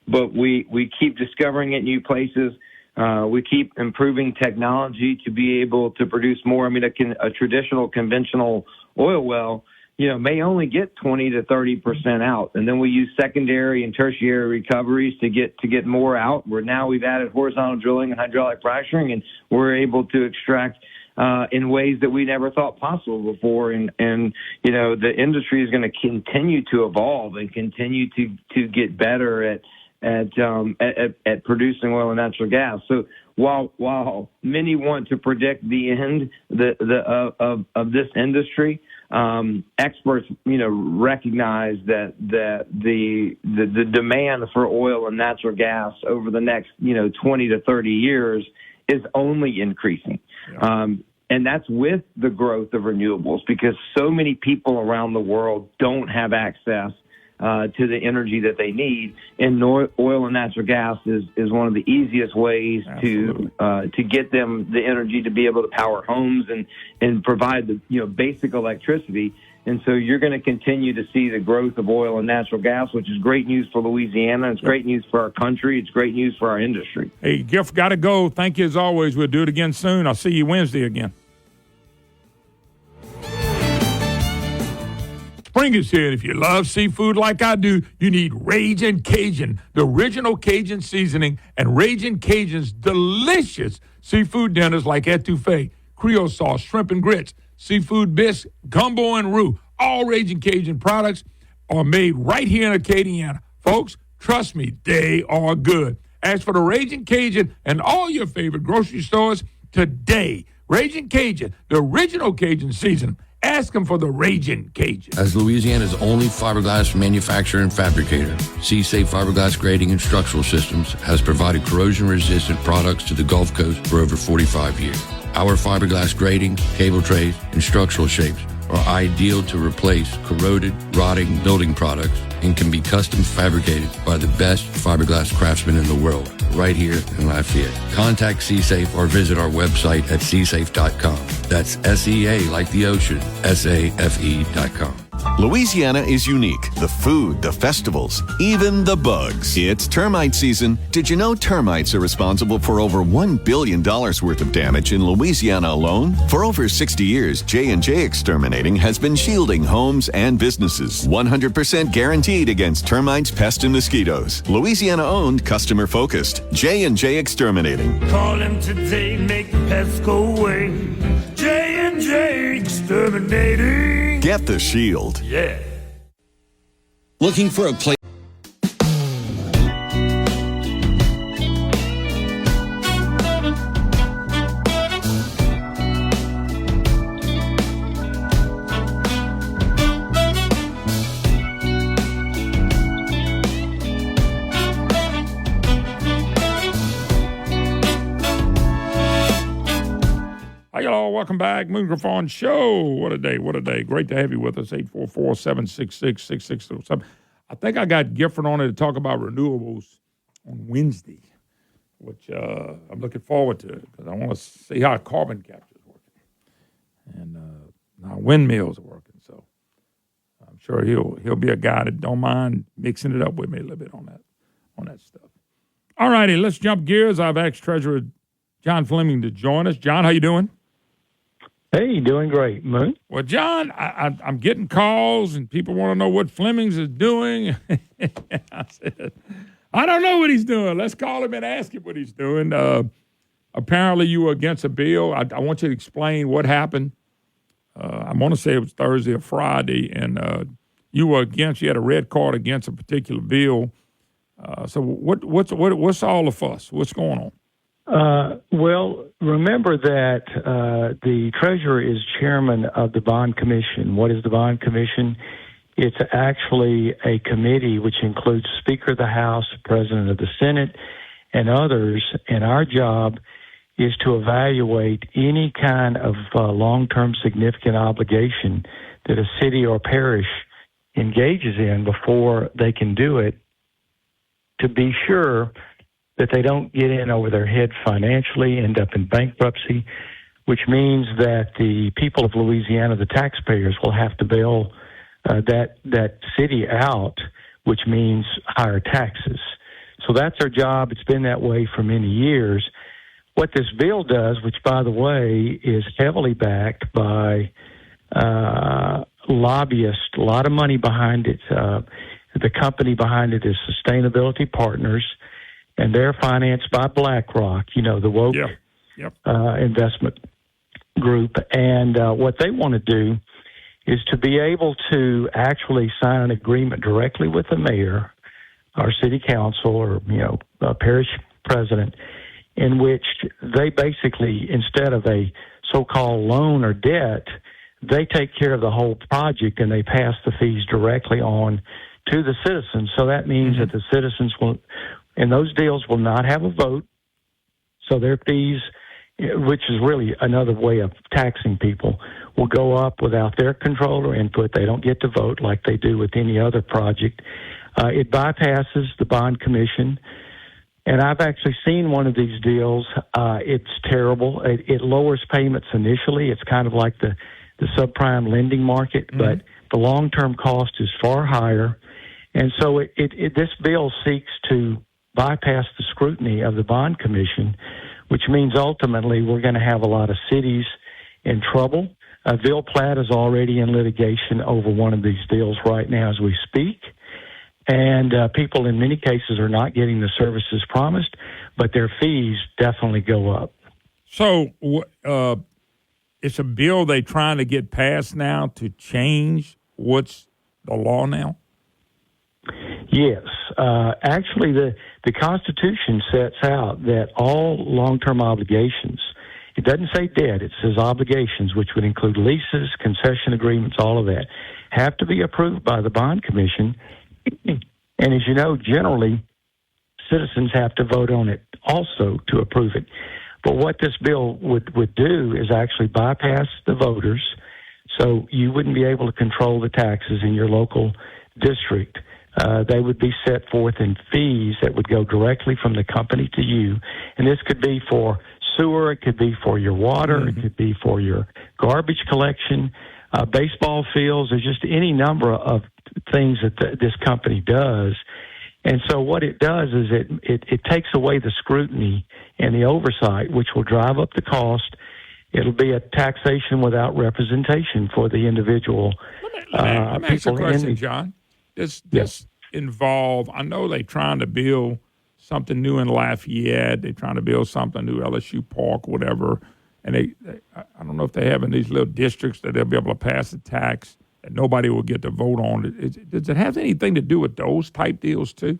But we keep discovering it in new places. We keep improving technology to be able to produce more. I mean, a traditional conventional oil well, may only get 20 to 30% out. And then we use secondary and tertiary recoveries to get more out. Now we've added horizontal drilling and hydraulic fracturing, and we're able to extract in ways that we never thought possible before. And the industry is going to continue to evolve and continue to get better at producing oil and natural gas. So while many want to predict the end of this industry, experts recognize that the demand for oil and natural gas over the next 20 to 30 years is only increasing. And that's with the growth of renewables, because so many people around the world don't have access to the energy that they need, and oil and natural gas is one of the easiest ways to get them the energy to be able to power homes and provide the basic electricity. And so you're going to continue to see the growth of oil and natural gas, which is great news for Louisiana. It's great news for our country. It's great news for our industry. Hey, Giff, got to go. Thank you as always. We'll do it again soon. I'll see you Wednesday again. Spring is here, and if you love seafood like I do, you need Ragin' Cajun, the original Cajun seasoning, and Ragin' Cajun's delicious seafood dinners like etouffee, Creole sauce, shrimp and grits, seafood bisque, gumbo, and roux. All Ragin' Cajun products are made right here in Acadiana. Folks, trust me, they are good. Ask for the Ragin' Cajun and all your favorite grocery stores today. Ragin' Cajun, the original Cajun seasoning. Ask them for the Ragin' Cajun. As Louisiana's only fiberglass manufacturer and fabricator, C-Safe Fiberglass Grading and Structural Systems has provided corrosion-resistant products to the Gulf Coast for over 45 years. Our fiberglass grading, cable trays, and structural shapes are ideal to replace corroded, rotting building products and can be custom fabricated by the best fiberglass craftsmen in the world, right here in Lafayette. Contact C-Safe or visit our website at csafe.com. That's SEA like the ocean, SAFE.com. Louisiana is unique. The food, the festivals, even the bugs. It's termite season. Did you know termites are responsible for over $1 billion worth of damage in Louisiana alone? For over 60 years, J&J Exterminating has been shielding homes and businesses. 100% guaranteed against termites, pests, and mosquitoes. Louisiana-owned, customer-focused. J&J Exterminating. Call him today, make the pests go away. J&J Exterminating. Get the shield. Yeah. Looking for a place. Hi, y'all. Welcome back. Moon Griffon Show. What a day. What a day. Great to have you with us. 844-766-6607. I think I got Gifford on it to talk about renewables on Wednesday, which I'm looking forward to because I want to see how carbon capture is working and how windmills are working. So I'm sure he'll be a guy that don't mind mixing it up with me a little bit on that stuff. All righty, let's jump gears. I've asked Treasurer John Fleming to join us. John, how you doing? Hey, doing great, Moon. Well, John, I'm getting calls and people want to know what Flemings is doing. I said, I don't know what he's doing. Let's call him and ask him what he's doing. Apparently you were against a bill. I want you to explain what happened. I want to say it was Thursday or Friday, and you were against, you had a red card against a particular bill. So what's all the fuss? What's going on? Well, remember that the treasurer is chairman of the Bond Commission. What is the Bond Commission? It's actually a committee which includes Speaker of the House, President of the Senate, and others. And our job is to evaluate any kind of long-term significant obligation that a city or parish engages in before they can do it, to be sure that they don't get in over their head financially, end up in bankruptcy, which means that the people of Louisiana, the taxpayers, will have to bail that city out, which means higher taxes. So that's our job. It's been that way for many years. what this bill does, which, by the way, is heavily backed by lobbyists, a lot of money behind it. The company behind it is Sustainability Partners, and they're financed by BlackRock, the woke investment group. And what they want to do is to be able to actually sign an agreement directly with the mayor, our city council, or a parish president, in which they basically, instead of a so-called loan or debt, they take care of the whole project and they pass the fees directly on to the citizens. So that means that the citizens will, in those deals, will not have a vote. So their fees, which is really another way of taxing people, will go up without their control or input. They don't get to vote like they do with any other project. It bypasses the bond commission. And I've actually seen one of these deals. It's terrible. It lowers payments initially. It's kind of like the subprime lending market, but the long-term cost is far higher. And so this bill seeks to bypass the scrutiny of the bond commission, which means ultimately we're going to have a lot of cities in trouble. Ville Platte is already in litigation over one of these deals right now as we speak. And people in many cases are not getting the services promised, but their fees definitely go up. So it's a bill they're trying to get passed now to change what's the law now? Yes. Actually, the Constitution sets out that all long-term obligations, it doesn't say debt, it says obligations, which would include leases, concession agreements, all of that, have to be approved by the bond commission. And as you know, generally, citizens have to vote on it also to approve it. But what this bill would do is actually bypass the voters, so you wouldn't be able to control the taxes in your local district. They would be set forth in fees that would go directly from the company to you. And this could be for sewer, it could be for your water, it could be for your garbage collection, baseball fields. There's just any number of things that this company does. And so what it does is it takes away the scrutiny and the oversight, which will drive up the cost. It'll be a taxation without representation for the individual Let me ask you a people. question, John. This involve, I know they're trying to build something new in Lafayette. They're trying to build something new, LSU Park, whatever. And I don't know if they have in these little districts that they'll be able to pass a tax that nobody will get to vote on. Does it have anything to do with those type deals too?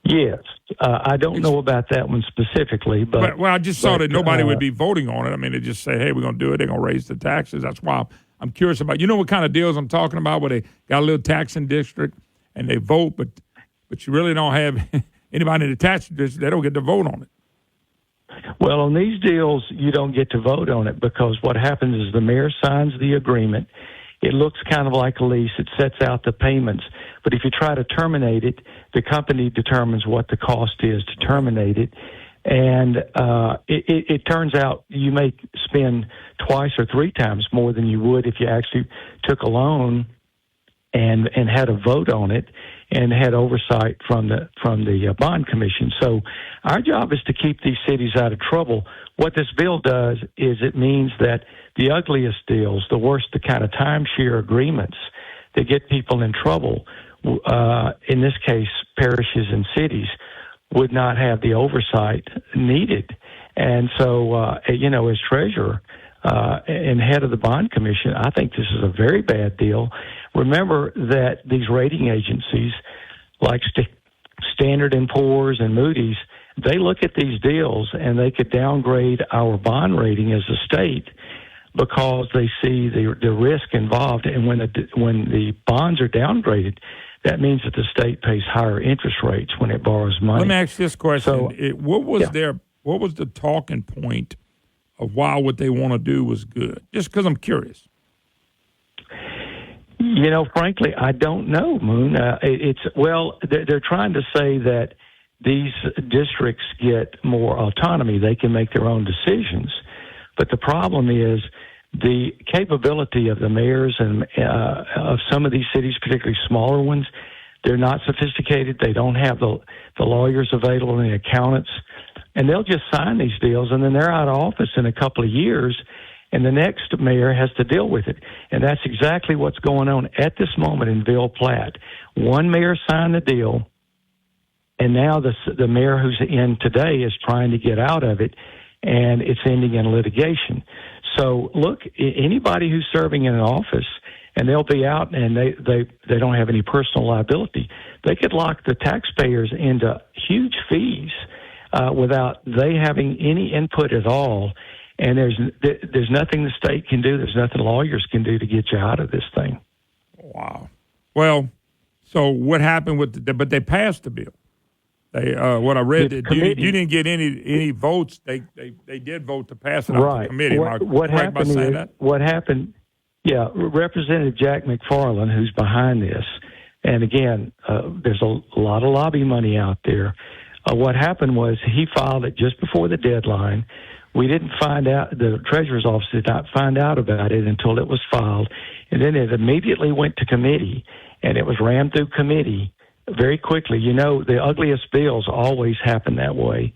Yes. I don't know about that one specifically. But well, I just saw that nobody would be voting on it. I mean, they just say, hey, we're going to do it. They're going to raise the taxes. That's why I'm curious about, what kind of deals I'm talking about, where they got a little taxing district and they vote, but you really don't have anybody in the tax district. They don't get to vote on it. Well, on these deals, you don't get to vote on it because what happens is the mayor signs the agreement. It looks kind of like a lease. It sets out the payments. But if you try to terminate it, the company determines what the cost is to terminate it. And it turns out you may spend twice or three times more than you would if you actually took a loan and had a vote on it and had oversight from the bond commission. So our job is to keep these cities out of trouble. What this bill does is it means that the ugliest deals, the worst, the kind of timeshare agreements that get people in trouble, in this case, parishes and cities, would not have the oversight needed. And so, as treasurer and head of the bond commission, I think this is a very bad deal. Remember that these rating agencies like Standard & Poor's and Moody's, they look at these deals and they could downgrade our bond rating as a state because they see the risk involved. And when the bonds are downgraded, that means that the state pays higher interest rates when it borrows money. Let me ask this question. So, what was the talking point of why what they want to do was good? Just because I'm curious. Frankly, I don't know, Moon. They're trying to say that these districts get more autonomy. They can make their own decisions. But the problem is the capability of the mayors and of some of these cities, particularly smaller ones, they're not sophisticated. They don't have the lawyers available and the accountants and they'll just sign these deals, and then they're out of office in a couple of years, and the next mayor has to deal with it. And that's exactly what's going on at this moment in Ville Platte. One mayor signed the deal, and now the mayor who's in today is trying to get out of it, and it's ending in litigation. So, look, anybody who's serving in an office, and they'll be out and they don't have any personal liability, they could lock the taxpayers into huge fees without they having any input at all. And there's nothing the state can do. There's nothing lawyers can do to get you out of this thing. Wow. Well, so what happened with but they passed the bill. They what I read, you didn't get any votes. They did vote to pass it out to the committee. What happened? Yeah, Representative Jack McFarland, who's behind this, and again, there's a lot of lobby money out there. What happened was he filed it just before the deadline. We didn't find out, the Treasurer's Office did not find out about it until it was filed, and then it immediately went to committee, and it was rammed through committee very quickly. You know, the ugliest bills always happen that way,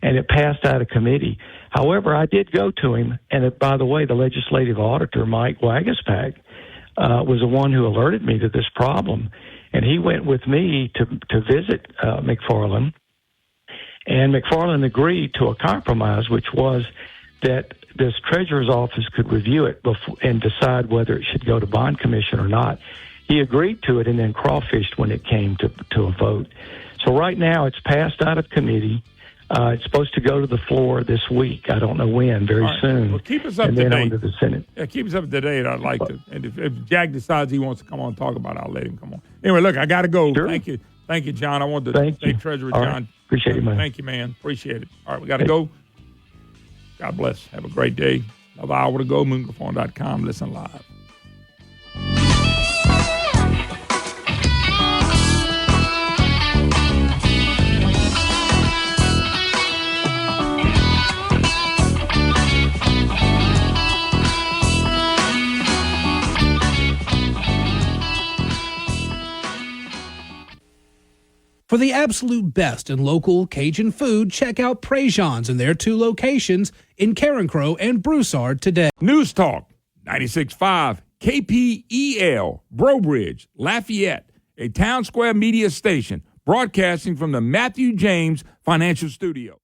and it passed out of committee. However, I did go to him, and by the way, the legislative auditor, Mike Wagaspak, was the one who alerted me to this problem, and he went with me to visit McFarland. And McFarland agreed to a compromise, which was that this Treasurer's Office could review it and decide whether it should go to bond commission or not. He agreed to it and then crawfished when it came to a vote. So right now it's passed out of committee. It's supposed to go to the floor this week. I don't know when, very soon. Well, keep us up and to then date. on to the Senate. Yeah, keep us up to date. I'd like to. And if Jack decides he wants to come on and talk about it, I'll let him come on. Anyway, look, I got to go. Sure. Thank you, John. I want to thank Treasurer All John. Right. Appreciate it, man. Thank you, man. Appreciate it. All right, we got to go. God bless. Have a great day. Another hour to go. MoonGuiForm.com. Listen live. For the absolute best in local Cajun food, check out Prejean's in their 2 locations in Carencro and Broussard today. News Talk 96.5 KPEL, Brobridge, Lafayette, a Town Square media station broadcasting from the Matthew James Financial Studio.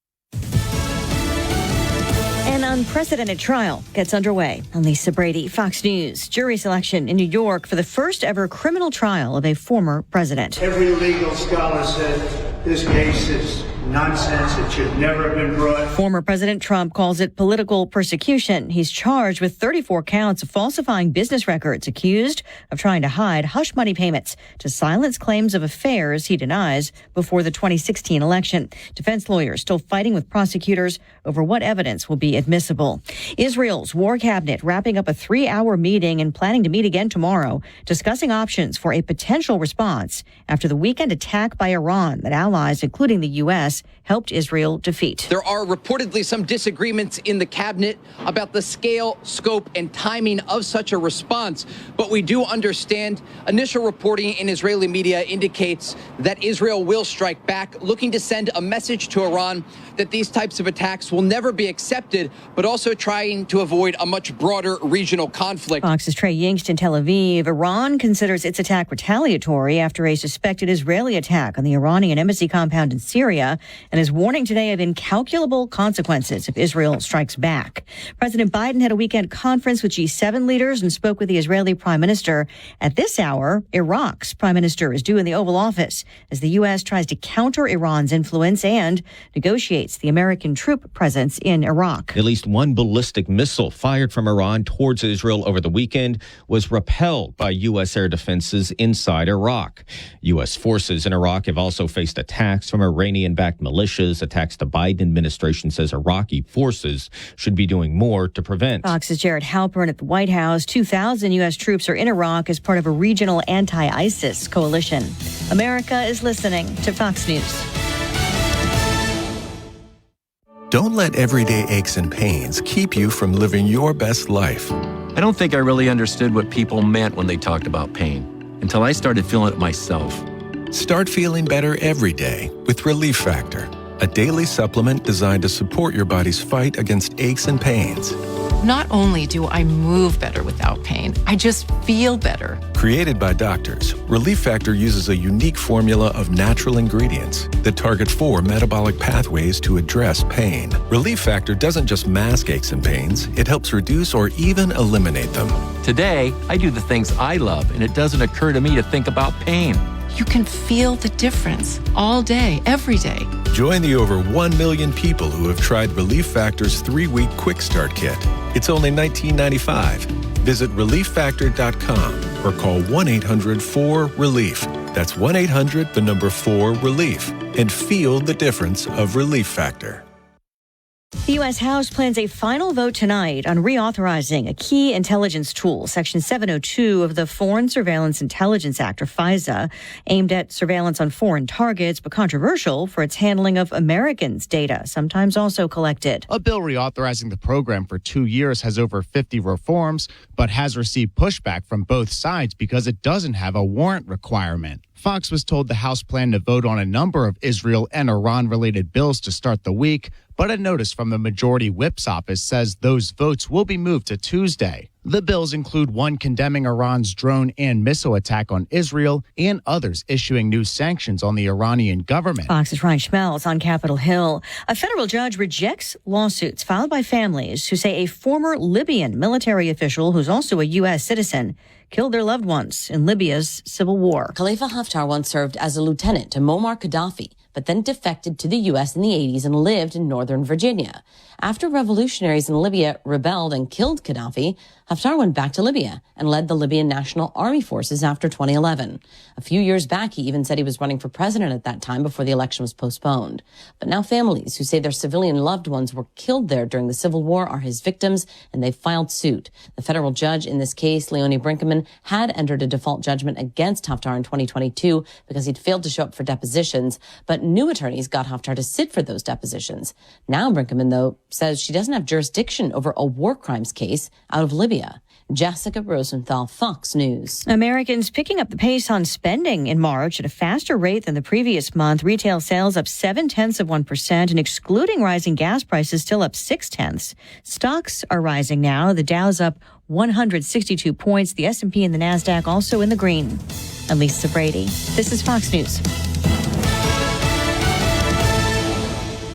An unprecedented trial gets underway. I'm Lisa Brady, Fox News. Jury selection in New York for the first ever criminal trial of a former president. Every legal scholar said this case is nonsense. It should never have been brought. Former President Trump calls it political persecution. He's charged with 34 counts of falsifying business records, accused of trying to hide hush money payments to silence claims of affairs he denies before the 2016 election. Defense lawyers still fighting with prosecutors over what evidence will be admissible. Israel's war cabinet wrapping up a 3-hour meeting and planning to meet again tomorrow, discussing options for a potential response after the weekend attack by Iran that allies, including the U.S., helped Israel defeat. There are reportedly some disagreements in the cabinet about the scale, scope, and timing of such a response. But we do understand initial reporting in Israeli media indicates that Israel will strike back, looking to send a message to Iran that these types of attacks will never be accepted, but also trying to avoid a much broader regional conflict. Fox's Trey Yingst in Tel Aviv. Iran considers its attack retaliatory after a suspected Israeli attack on the Iranian embassy compound in Syria, and is warning today of incalculable consequences if Israel strikes back. President Biden had a weekend conference with G7 leaders and spoke with the Israeli prime minister. At this hour, Iraq's prime minister is due in the Oval Office as the U.S. tries to counter Iran's influence and negotiates the American troop presence in Iraq. At least one ballistic missile fired from Iran towards Israel over the weekend was repelled by U.S. air defenses inside Iraq. U.S. forces in Iraq have also faced attacks from Iranian-backed militias, attacks the Biden administration says Iraqi forces should be doing more to prevent. Fox's Jared Halpern at the White House. 2,000 U.S. troops are in Iraq as part of a regional anti-ISIS coalition. America is listening to Fox News. Don't let everyday aches and pains keep you from living your best life. I don't think I really understood what people meant when they talked about pain until I started feeling it myself. Start feeling better every day with Relief Factor, a daily supplement designed to support your body's fight against aches and pains. Not only do I move better without pain, I just feel better. Created by doctors, Relief Factor uses a unique formula of natural ingredients that target 4 metabolic pathways to address pain. Relief Factor doesn't just mask aches and pains, it helps reduce or even eliminate them. Today, I do the things I love, and it doesn't occur to me to think about pain. You can feel the difference all day, every day. Join the over 1 million people who have tried Relief Factor's 3-week Quick Start Kit. It's only $19.95. Visit ReliefFactor.com or call 1-800-4RELIEF. That's 1-800-4RELIEF. And feel the difference of Relief Factor. The U.S. House plans a final vote tonight on reauthorizing a key intelligence tool, Section 702 of the Foreign Surveillance Intelligence Act, or FISA, aimed at surveillance on foreign targets, but controversial for its handling of Americans' data, sometimes also collected. A bill reauthorizing the program for 2 years has over 50 reforms, but has received pushback from both sides because it doesn't have a warrant requirement. Fox was told the House planned to vote on a number of Israel and Iran-related bills to start the week, but a notice from the majority whip's office says those votes will be moved to Tuesday. The bills include one condemning Iran's drone and missile attack on Israel and others issuing new sanctions on the Iranian government. Fox's Ryan Schmelz on Capitol Hill. A federal judge rejects lawsuits filed by families who say a former Libyan military official who's also a U.S. citizen killed their loved ones in Libya's civil war. Khalifa Haftar once served as a lieutenant to Muammar Gaddafi, but then defected to the U.S. in the 80s and lived in northern Virginia. After revolutionaries in Libya rebelled and killed Gaddafi, Haftar went back to Libya and led the Libyan National Army Forces after 2011. A few years back, he even said he was running for president at that time before the election was postponed. But now families who say their civilian loved ones were killed there during the civil war are his victims, and they've filed suit. The federal judge in this case, Leonie Brinkman, had entered a default judgment against Haftar in 2022 because he'd failed to show up for depositions, but new attorneys got Haftar to sit for those depositions. Now Brinkman, though, says she doesn't have jurisdiction over a war crimes case out of Libya. Jessica Rosenthal, Fox News. Americans picking up the pace on spending in March at a faster rate than the previous month. Retail sales up 0.7%, and excluding rising gas prices, still up 0.6. Stocks are rising now. The Dow's up 162 points. The S&P and the NASDAQ also in the green. I'm Lisa Brady. This is Fox News.